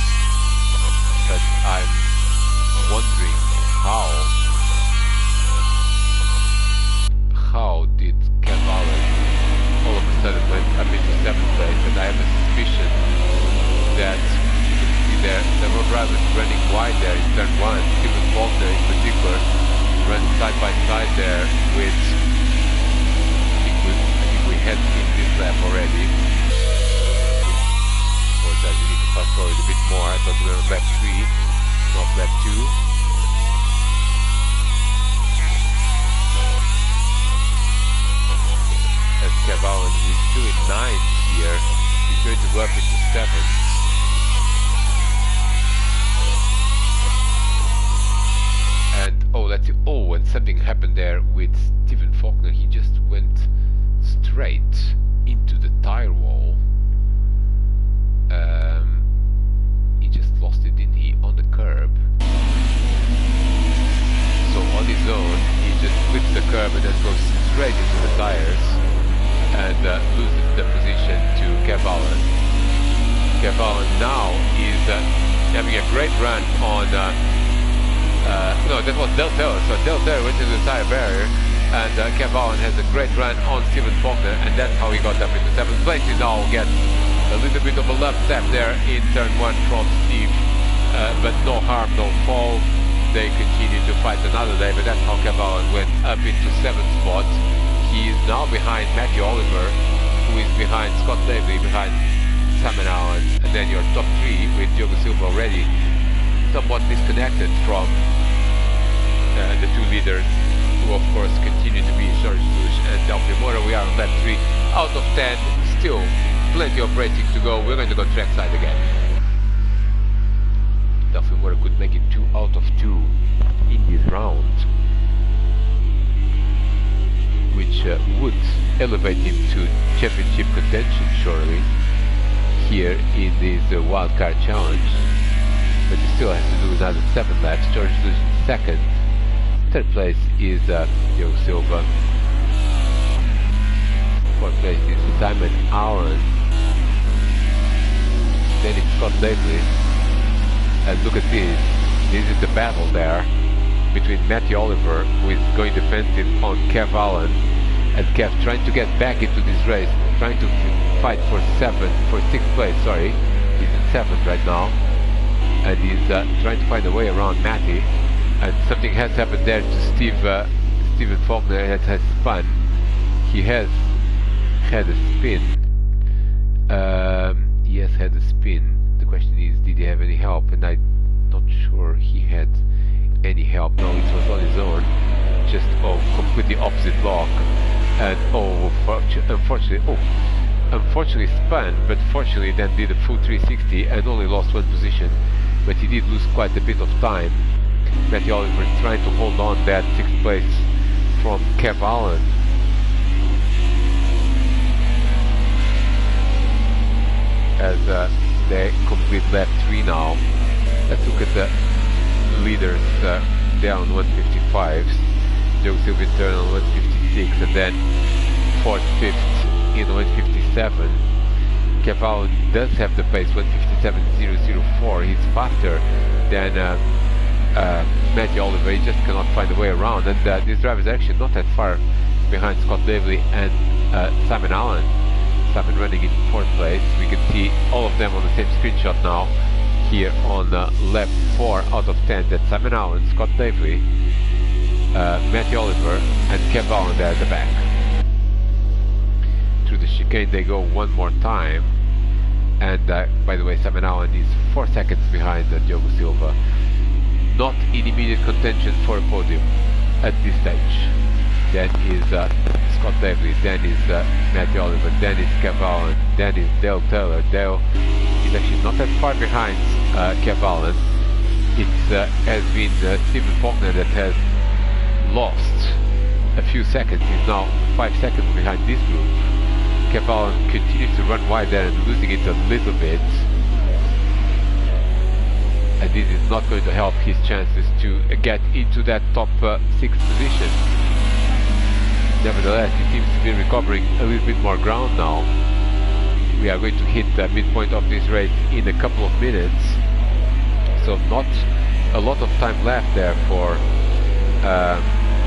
But I'm wondering how did Kev Allen all of a sudden went up into 7th place, and I have a suspicion that you can see there several drivers running wide there in turn 1. Stephen Faulkner in particular runs side by side there with I think we had in this lap already. Apologize, we need to fast forward a bit more. I thought we were on lap 3, not lap 2. As Kev Allen is still in 9th here, he's going to go up into 7th. And let's see. And something happened there with Stephen Faulkner. He just went straight into the tire wall. He just lost it, didn't he, on the curb? So on his own, he just flips the curb and then goes straight into the tires, and loses the position to Kev Allen. Kev Allen now is having a great run on no, that was Del Taylor. So Del Taylor went into the tire barrier, and Kev Allen has a great run on Stephen Faulkner, and that's how he got up into 7th place. He now gets a little bit of a love tap there in turn 1 from Steve, but no harm, no foul. They continue to fight another day, but that's how Kev Allen went up into 7th spot. He is now behind Matthew Oliver, who is behind Scott Lively, behind Simon Allen, and then your top 3 with Diogo Silva already somewhat disconnected from the 2 leaders, who of course continue to be George Bush and Delphi Mora. We are on lap 3 out of 10, still plenty of racing to go. We're going to go trackside again. Delphi Mora could make it 2 out of 2 in this round, which would elevate him to championship contention surely here in this wildcard challenge. But he still has to do another 7 laps. George Bush in 2nd, Third place is Joe Silva. Fourth place is Simon Allen. Then it's Scott Daly. And look at this. This is the battle there between Matthew Oliver, who is going defensive on Kev Allen, and Kev trying to get back into this race, trying to fight for sixth place. Sorry, he's in seventh right now, and he's trying to find a way around Matty. And something has happened there to Stephen Faulkner. That has spun. He has had a spin. He has had a spin. The question is, did he have any help? And I'm not sure he had any help. No, it was on his own. Just completely opposite block. And unfortunately spun, but fortunately then did a full 360 and only lost one position. But he did lose quite a bit of time. Matthew Oliver trying to hold on that sixth place from Kev Allen. As they complete lap 3 now. Let's look at the leaders there on 155s. Joe Silva turn on 156, and then 4th, 5th in 157. Kev Allen does have the pace, 157.004. He's faster than Matthew Oliver. He just cannot find a way around, and this driver is actually not that far behind Scott Davely and Simon Allen. Simon running in 4th place. We can see all of them on the same screenshot now here on lap 4 out of 10. That's Simon Allen, Scott Davely, Matthew Oliver, and Kev Allen there at the back. Through the chicane they go one more time, and by the way, Simon Allen is 4 seconds behind Diogo Silva. Not in immediate contention for a podium at this stage. Then is Scott Davely, then is Matthew Oliver, then is Kev Allen, then is Dale Taylor. Dale is actually not that far behind Kev Allen. It has been Stephen Faulkner that has lost a few seconds. He's now 5 seconds behind this group. Kev Allen continues to run wide there and losing it a little bit. And this is not going to help his chances to get into that top 6 position. Nevertheless, he seems to be recovering a little bit more ground now. We are going to hit the midpoint of this race in a couple of minutes, so not a lot of time left there for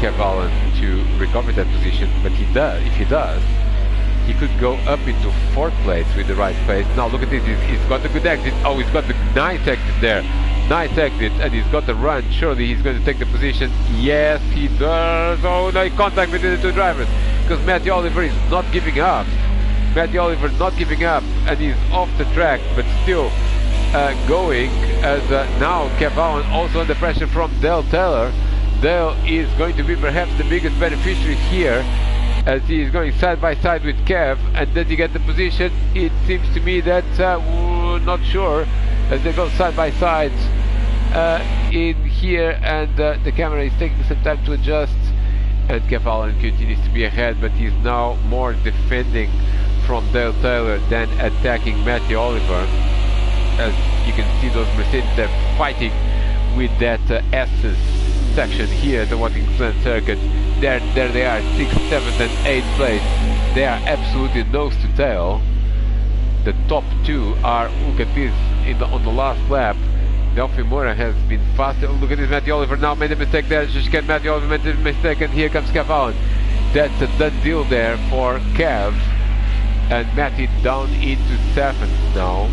Kev Allen to recover that position. But he does. If he does, he could go up into 4th place with the right pace. Now look at this, he's got a good exit. Oh, he's got the nice exit there. Nice exit, and he's got the run. Surely he's going to take the position. Yes, he does. Oh, no contact between the two drivers, because Matthew Oliver is not giving up. Matthew Oliver not giving up, and he's off the track, but still going. As now Kev Allen also under pressure from Dale Taylor. Dale is going to be perhaps the biggest beneficiary here, as he is going side by side with Kev. And does he get the position? It seems to me that not sure, as they go side by side in here, and the camera is taking some time to adjust, and Kev Allen continues to be ahead, but he's now more defending from Dale Taylor than attacking Matthew Oliver. As you can see, those Mercedes, they're fighting with that S's section here at the Watkins Glen circuit. There they are, 6th, 7th and 8th place. They are absolutely nose to tail. The top 2 are, look at this, on the last lap. Delphi Moura has been faster. Look at this, Matthew Oliver now made a mistake there. Just get Matthew Oliver made a mistake, and here comes Kev Allen. That's a done deal there for Kev. And Matty down into 7th now.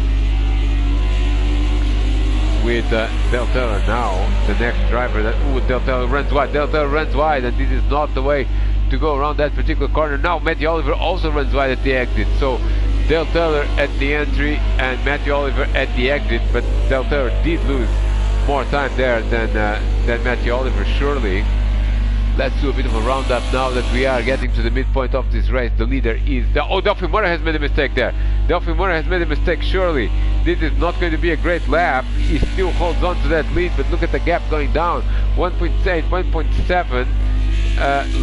With Dale Taylor now, the next driver. Dale Taylor runs wide. Dale Taylor runs wide, and this is not the way to go around that particular corner. Now Matthew Oliver also runs wide at the exit. So Dale Taylor at the entry and Matthew Oliver at the exit, but Dale Taylor did lose more time there than Matthew Oliver, surely. Let's do a bit of a roundup now that we are getting to the midpoint of this race. The leader is... Delphi Moura has made a mistake there. Delphi Moura has made a mistake, surely. This is not going to be a great lap. He still holds on to that lead, but look at the gap going down. 1.8, 1.7.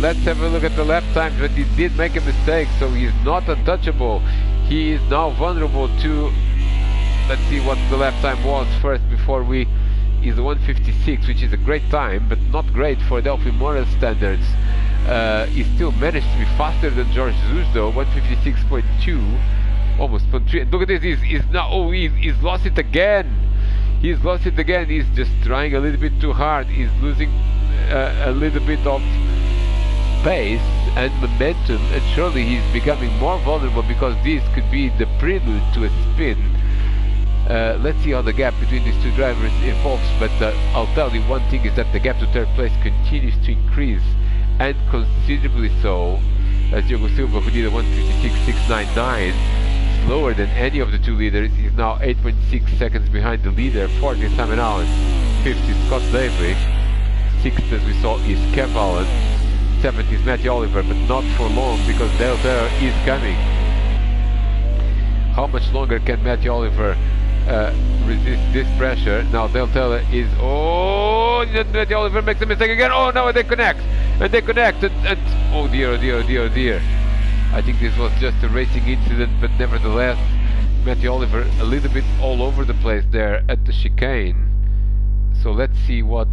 Let's have a look at the lap times, but he did make a mistake, so he's not untouchable. He is now vulnerable to... Let's see what the lap time was first before we is 1:56, which is a great time, but not great for Delphi Morel standards. He still managed to be faster than George Zeus though, 1:56.2, almost 0.3. And look at this, he's now, oh, he's lost it again. He's lost it again. He's just trying a little bit too hard. He's losing a little bit of pace and momentum, and surely he's becoming more vulnerable, because this could be the prelude to a spin. Let's see how the gap between these two drivers evolves, but I'll tell you one thing is that the gap to third place continues to increase, and considerably so, as Diogo Silva, who did a 1:56.699, slower than any of the two leaders, is now 8.6 seconds behind the leader. 4th is Simon Allen, 5th is Scott Davely, 6th, as we saw, is Kev Allen, 7th is Matthew Oliver, but not for long, because Dale Taylor is coming. How much longer can Matthew Oliver resist this pressure? Now Dale Taylor is, oh, Matthew Oliver makes a mistake again. Oh, now they connect, and oh dear, oh dear, oh dear, oh dear. I think this was just a racing incident, but nevertheless, Matthew Oliver a little bit all over the place there at the chicane. So let's see what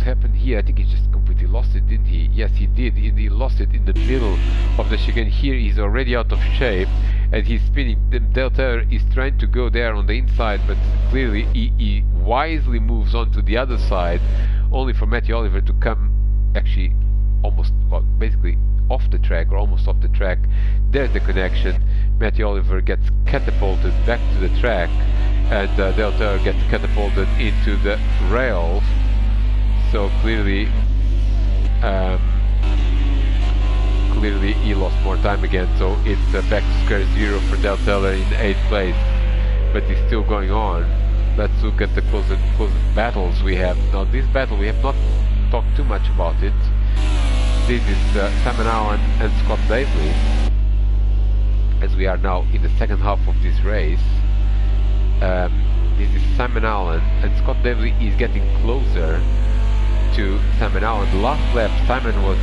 happened here. I think he just completely lost it, didn't he? Yes, he did. He lost it in the middle of the chicane. Here he's already out of shape, and he's spinning. Dale Taylor is trying to go there on the inside, but clearly he wisely moves on to the other side, only for Matthew Oliver to come actually almost, well, basically off the track, or almost off the track. There's the connection. Matthew Oliver gets catapulted back to the track, and Dale Taylor gets catapulted into the rails. So clearly he lost more time again, so it's back to square zero for Dale Taylor in 8th place, but it's still going on. Let's look at the closest battles we have. Now this battle, we have not talked too much about it. This is Simon Allen and Scott Davely, as we are now in the second half of this race. This is Simon Allen, and Scott Davely is getting closer to Simon Allen. The last lap Simon was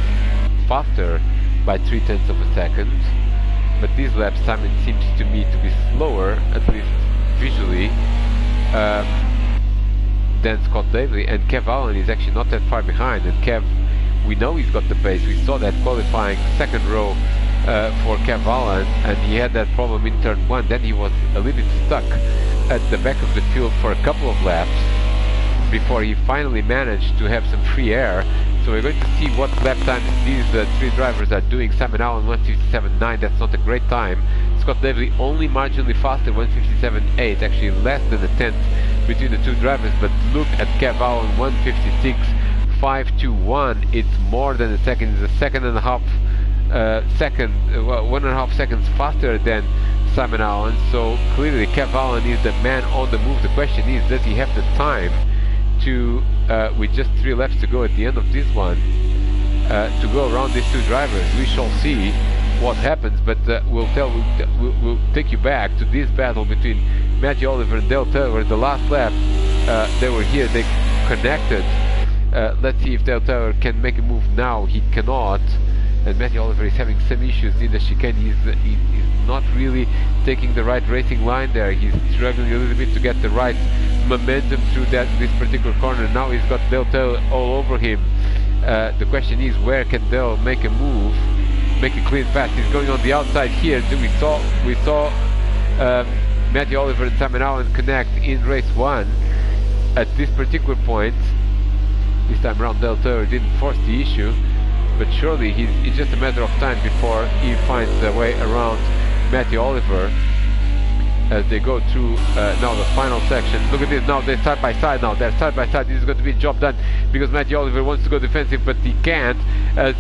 faster by 0.3 of a second, but this lap Simon seems to me to be slower, at least visually, than Scott Davely, and Kev Allen is actually not that far behind. And Kev, we know he's got the pace. We saw that qualifying second row for Kev Allen, and he had that problem in turn 1. Then he was a little bit stuck at the back of the field for a couple of laps before he finally managed to have some free air. So we're going to see what lap times these three drivers are doing. Simon Allen 1:57.9, that's not a great time. Scott Davely only marginally faster, 1:57.8, actually less than a tenth between the two drivers. But look at Kev Allen, 1:56.521. It's more than a second. It's a second and a half second, well, 1.5 seconds faster than Simon Allen. So clearly Kev Allen is the man on the move. The question is, does he have the time to, with just 3 laps to go at the end of this one, to go around these two drivers? We shall see what happens, but we'll take you back to this battle between Matthew Oliver and Dale Taylor. The last lap, they were here, they connected. Let's see if Dale Taylor can make a move now. He cannot, and Matthew Oliver is having some issues in the chicane. He's not really taking the right racing line there. He's struggling a little bit to get the right momentum through this particular corner. Now he's got Dale Taylor all over him. The question is, where can Dale make a move, make a clean pass? He's going on the outside here. We saw Matthew Oliver and Simon Allen connect in race 1 at this particular point. This time around Dale Taylor didn't force the issue, but surely it's just a matter of time before he finds a way around Matthew Oliver as they go through now the final section. Look at this, now they're side by side now. They're side by side. This is going to be a job done because Matthew Oliver wants to go defensive, but he can't, as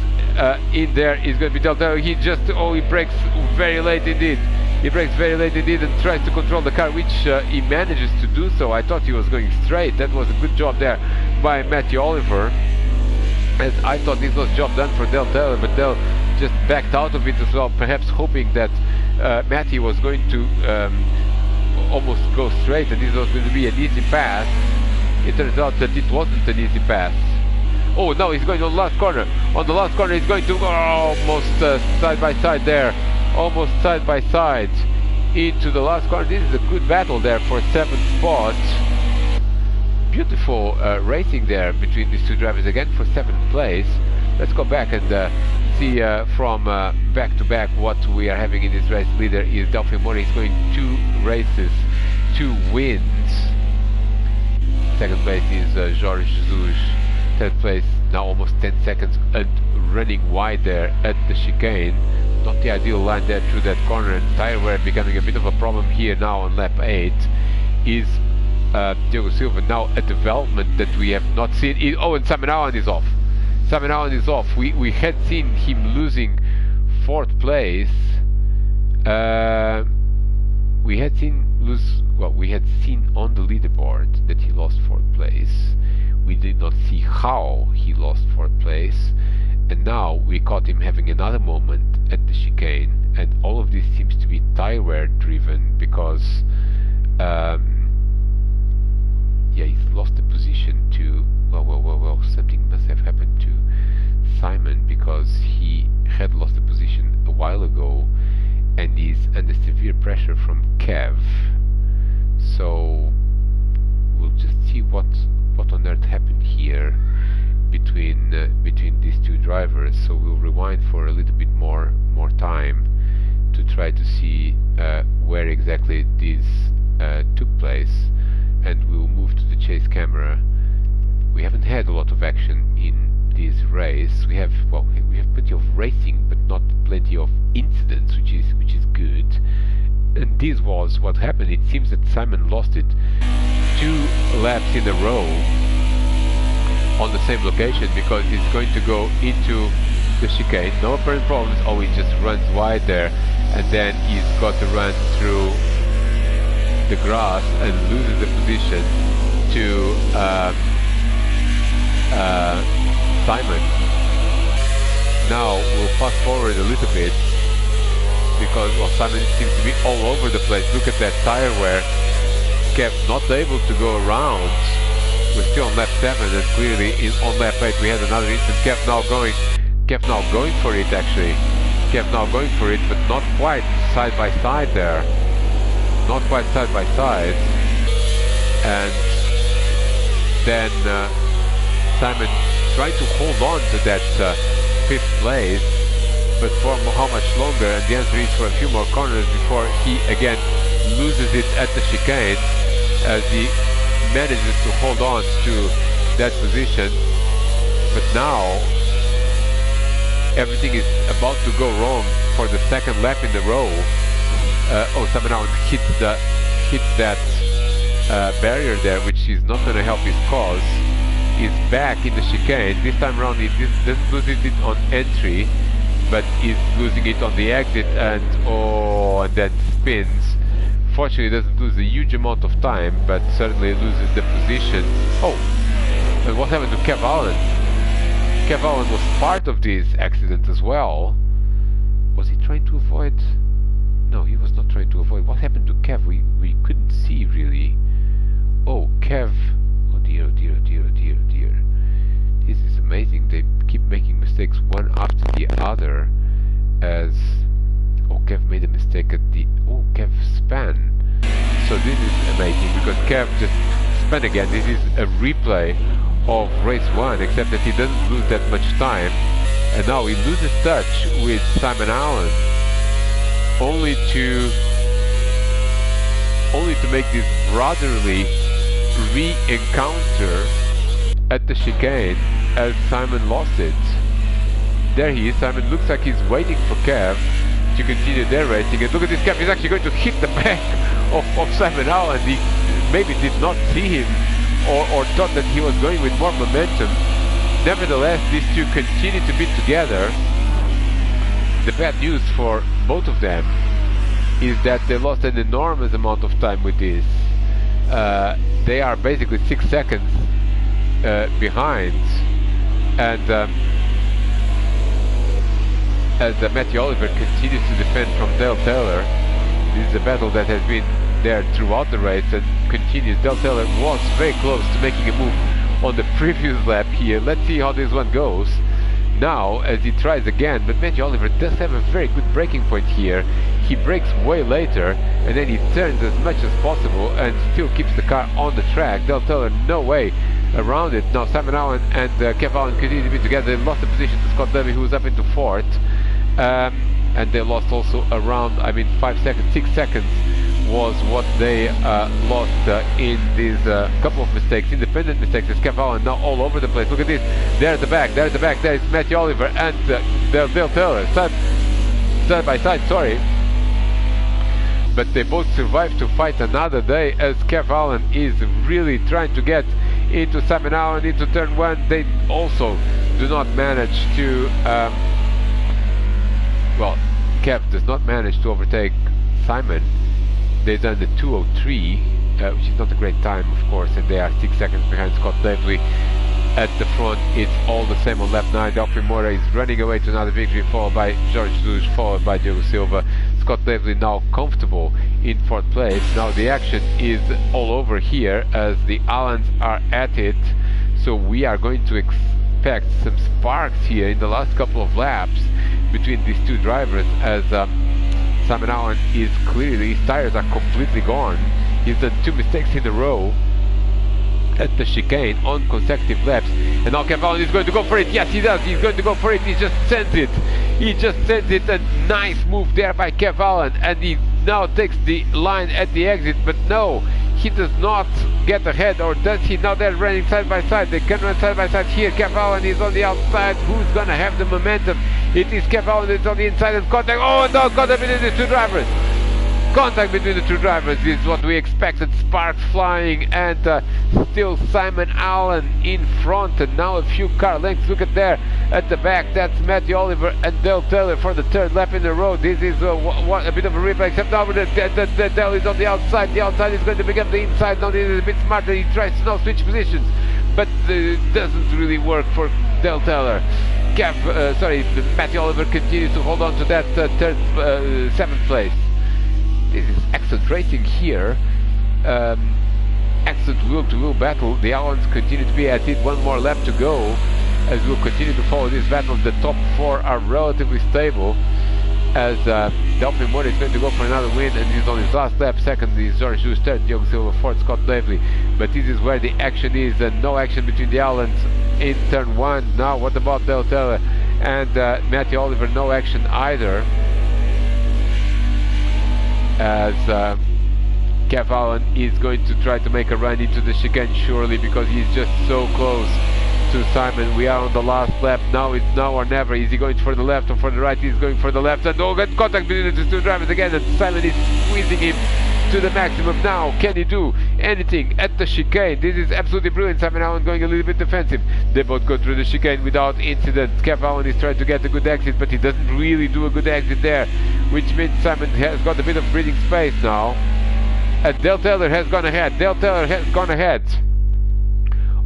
in there is going to be Dale Taylor. He brakes very late indeed. He brakes very late indeed and tries to control the car, which he manages to do so. I thought he was going straight. That was a good job there by Matthew Oliver, as I thought this was job done for Dale Taylor, but Dale just backed out of it as well, perhaps hoping that Matthew was going to almost go straight and this was going to be an easy pass. It turns out that it wasn't an easy pass. Oh, now he's going on the last corner. On the last corner he's going to almost side by side there. Almost side by side into the last corner. This is a good battle there for 7th spot. beautiful racing there between these two drivers again for 7th place. Let's go back and see from back to back what we are having in this race. Leader is Delphine Mori. He's going 2 races, 2 wins. 2nd place is Jorge Jesus. 3rd place now almost 10 seconds and running wide there at the chicane. Not the ideal line there through that corner, and tire wear becoming a bit of a problem here now on lap 8 is Diogo Silva. Now a development that we have not seen. Oh, and Simon Allen is off. Simon Allen is off. We had seen him losing 4th place. We had seen on the leaderboard that he lost 4th place. We did not see how he lost 4th place, and now we caught him having another moment at the chicane, and all of this seems to be tire wear driven because yeah, he's lost the position to well, something must have happened to Simon, because he had lost the position a while ago and is under severe pressure from Kev. So we'll just see what on earth happened here between these two drivers. So we'll rewind for a little bit more time to try to see where exactly this took place, and we'll move to the chase camera. We haven't had a lot of action in this race. We have plenty of racing, but not plenty of incidents, which is good. And this was what happened. It seems that Simon lost it 2 laps in a row on the same location, because he's going to go into the chicane. No apparent problems. Oh, he just runs wide there, and then he's got to run through the grass and loses the position to Simon. Now we'll fast forward a little bit, because Simon seems to be all over the place. Look at that tire wear. Kev not able to go around. We're still on lap 7, and clearly on lap 8 we had another incident. Kev now going for it actually. Kev now going for it, but not quite side by side there. Not quite side by side. And then Simon trying to hold on to that 5th place, but for how much longer? And the answer is for a few more corners before he again loses it at the chicane, as he manages to hold on to that position. But now everything is about to go wrong for the 2nd lap in a row. Simon now hits that barrier there, which is not going to help his cause. He's back in the chicane. This time around he doesn't lose it on entry, but he's losing it on the exit, and then spins. Fortunately doesn't lose a huge amount of time, but certainly loses the position. Oh, and what happened to Kev Allen? Kev Allen was part of this accident as well. Was he trying to avoid? No, he was not trying to avoid. What happened to Kev? We couldn't see really. Oh, Kev. Oh dear, oh dear, oh dear, oh dear, oh dear. This is amazing. They keep making mistakes one after the other. As Kev made a mistake at the Kev span. So this is amazing, because Kev just span again. This is a replay of race 1, except that he doesn't lose that much time, and now he loses touch with Simon Allen, only to make this brotherly re-encounter at the chicane as Simon lost it. There he is. Simon looks like he's waiting for Kev to continue their racing, and look at this. Kev is actually going to hit the back of Simon Allen. He maybe did not see him, or thought that he was going with more momentum. Nevertheless, these two continue to be together. The bad news for both of them is that they lost an enormous amount of time with this. They are basically 6 seconds behind, and as Matthew Oliver continues to defend from Dale Taylor. This is a battle that has been there throughout the race and continues. Dale Taylor was very close to making a move on the previous lap here. Let's see how this one goes. now as he tries again, but Matthew Oliver does have a very good braking point here. He brakes way later and then he turns as much as possible and still keeps the car on the track. They'll tell her no way around it. Now Simon Allen and Kev Allen continue to be together. They lost the position to Scott Levy, who was up into fourth, and they lost also around, 5 seconds, 6 seconds was what they lost in these couple of mistakes, independent mistakes. It's Kev Allen now all over the place. Look at this. There at the back, there is Matthew Oliver and Dale Taylor, side by side, sorry. But they both survived to fight another day, as Kev Allen is really trying to get into Simon Allen into turn one. They also do not manage to Kev does not manage to overtake Simon. They've done the 2:03, which is not a great time, of course, and they are 6 seconds behind Scott Levy. At the front, it's all the same on lap 9. Delphi Moura is running away to another victory, followed by George Luge, followed by Diogo Silva. Scott Levy now comfortable in fourth place. Now the action is all over here as the Allens are at it, so we are going to expect some sparks here in the last couple of laps between these two drivers, as Simon Allen is clearly, his tires are completely gone. He's done 2 mistakes in a row at the chicane on consecutive laps, and now Kev Allen is going to go for it. Yes, he does. He's going to go for it. He just sends it. A nice move there by Kev Allen, and he now takes the line at the exit, but no, he does not get ahead, or does he? Now they're running side by side. They can run side by side here. Kev Allen is on the outside. Who's gonna have the momentum? It is Kev Allen that's on the inside, and contact. Oh no, contact between the two drivers. Contact between the two drivers is what we expected. Sparks flying, and still Simon Allen in front, and now a few car lengths. Look at there at the back. That's Matthew Oliver and Dale Taylor for the third lap in a row. This is a bit of a replay, except now the Dale is on the outside. The outside is going to become the inside. Now this is a bit smarter. He tries to now switch positions, but it doesn't really work for Dale Taylor. Matthew Oliver continues to hold on to that seventh place. This is excellent racing here. Excellent wheel-to-wheel battle. The Allens continue to be at it. One more lap to go, as we'll continue to follow this battle. The top 4 are relatively stable, as Delphi Moura is going to go for another win, and he's on his last lap. Second is George Luge, third Diogo Silva, fourth Scott Levy. But this is where the action is, and no action between the Allens in turn 1. Now what about Dale Taylor and Matthew Oliver? No action either, as Kev Allen is going to try to make a run into the chicane, surely, because he's just so close to Simon. We are on the last lap. Now it's now or never. Is he going for the left or for the right? He's going for the left, and oh, get contact between the two drivers again, and Simon is squeezing him to the maximum. Now can he do anything at the chicane? This is absolutely brilliant. Simon Allen going a little bit defensive. They both go through the chicane without incident. Kev Allen is trying to get a good exit, but he doesn't really do a good exit there, which means Simon has got a bit of breathing space now, and Dale Taylor has gone ahead. Dale Taylor has gone ahead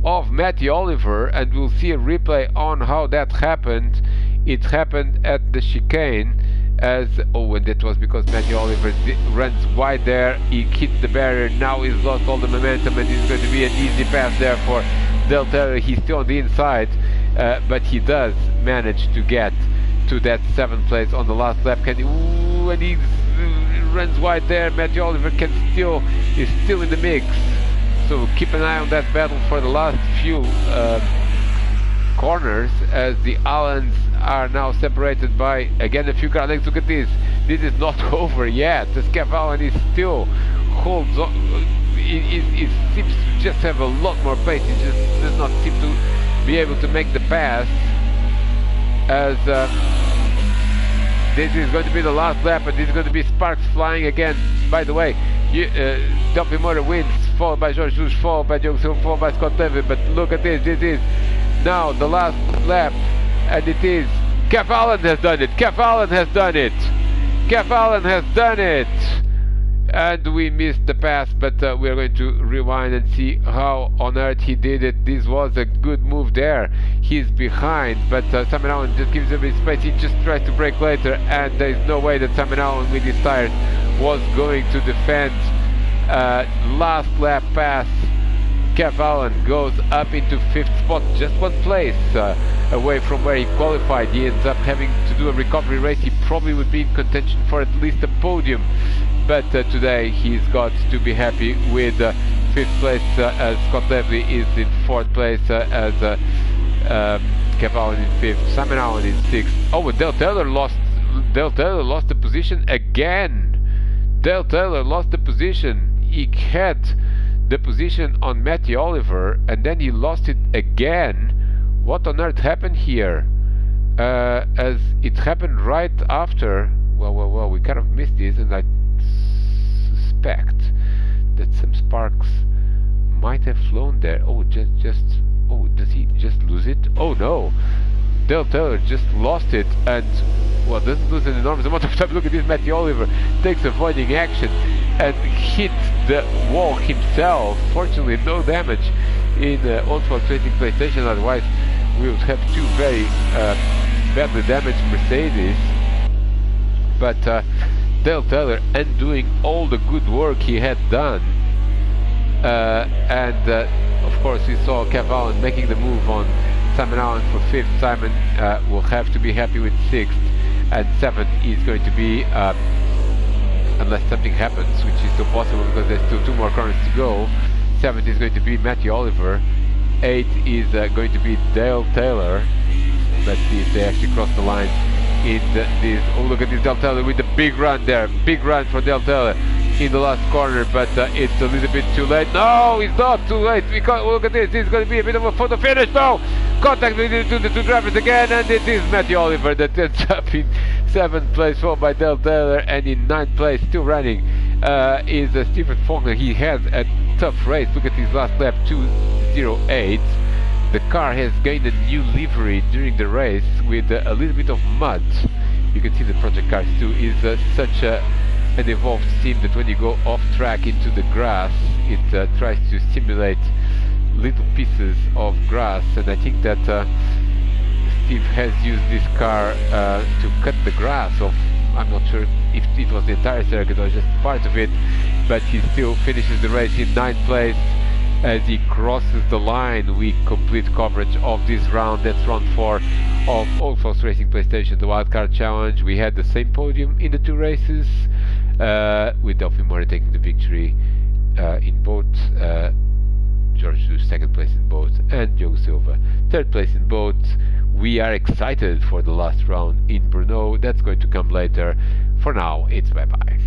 of Matthew Oliver, and we'll see a replay on how that happened. It happened at the chicane, as and that was because Matthew Oliver runs wide there. He hits the barrier. Now he's lost all the momentum, and it's going to be an easy pass there for Dale Taylor. He's still on the inside, but he does manage to get to that 7th place on the last lap. Can he? Ooh, and he runs wide there. Matthew Oliver is still in the mix, so keep an eye on that battle for the last few corners, as the Allens are now separated by again a few car lengths. Look at this. This is not over yet. The Kev Allen is still holds on. It seems to just have a lot more pace. He just does not seem to be able to make the pass, as this is going to be the last lap, and this is going to be sparks flying again. By the way, Delphi Moura wins, followed by George Luge, followed by Diogo Silva, followed by Scott Levy. But look at this. This is now the last lap, and it is Kev Allen has done it. Kev Allen has done it. Kev Allen has done it. And we missed the pass, but we are going to rewind and see how on earth he did it. This was a good move there. He's behind, but Simon Allen just gives him his space. He just tries to brake later, and there is no way that Simon Allen with his tires was going to defend last lap pass Kev Allen goes up into 5th spot, just 1 place away from where he qualified. He ends up having to do a recovery race. He probably would be in contention for at least a podium, but today he's got to be happy with 5th place, as Scott Levely is in 4th place, as Kev Allen in 5th, Simon Allen in 6th. Oh, and Dale Taylor lost the position again. Dale Taylor lost the position. He had the position on Matthew Oliver, and then he lost it again. What on earth happened here? As it happened right after. Well, we kind of missed this, and I suspect that some sparks might have flown there. Oh, oh, does he just lose it? Oh no, Dale Taylor just lost it, and well, doesn't lose an enormous amount of time. Look at this, Matthew Oliver takes avoiding action and hit the wall himself. Fortunately, no damage in Old Fox Racing PlayStation, otherwise we would have 2 very badly damaged Mercedes. But Dale Taylor undoing all the good work he had done, and of course we saw Kev Allen making the move on Simon Allen for 5th. Simon will have to be happy with 6th, and 7th is going to be, unless something happens, which is still possible because there's still 2 more corners to go, 7th is going to be Matthew Oliver, 8th is going to be Dale Taylor. Let's see if they actually cross the line in this. Oh, look at this, Dale Taylor with the big run there. Big run for Dale Taylor in the last corner, but it's a little bit too late. No, it's not too late, because look at this. This is going to be a bit of a photo finish. No, contact between the 2 drivers again, and it is Matthew Oliver that ends up in 7th place, followed by Dale Taylor, and in 9th place, still running, is Stephen Faulkner. He has a tough race. Look at his last lap, 2:08. The car has gained a new livery during the race with a little bit of mud. You can see the project cars too. Is such an evolved sim that when you go off track into the grass, it tries to simulate little pieces of grass, and I think that Steve has used this car to cut the grass of, I'm not sure if it was the entire circuit or just part of it, but he still finishes the race in 9th place. As he crosses the line, we complete coverage of this round. That's round 4 of Old Fox Racing PlayStation, the Wildcard Challenge. We had the same podium in the 2 races, with Delphine Moore taking the victory in both, George Hughes 2nd place in both, and Diogo Silva 3rd place in both. We are excited for the last round in Brno. That's going to come later. For now, it's bye-bye.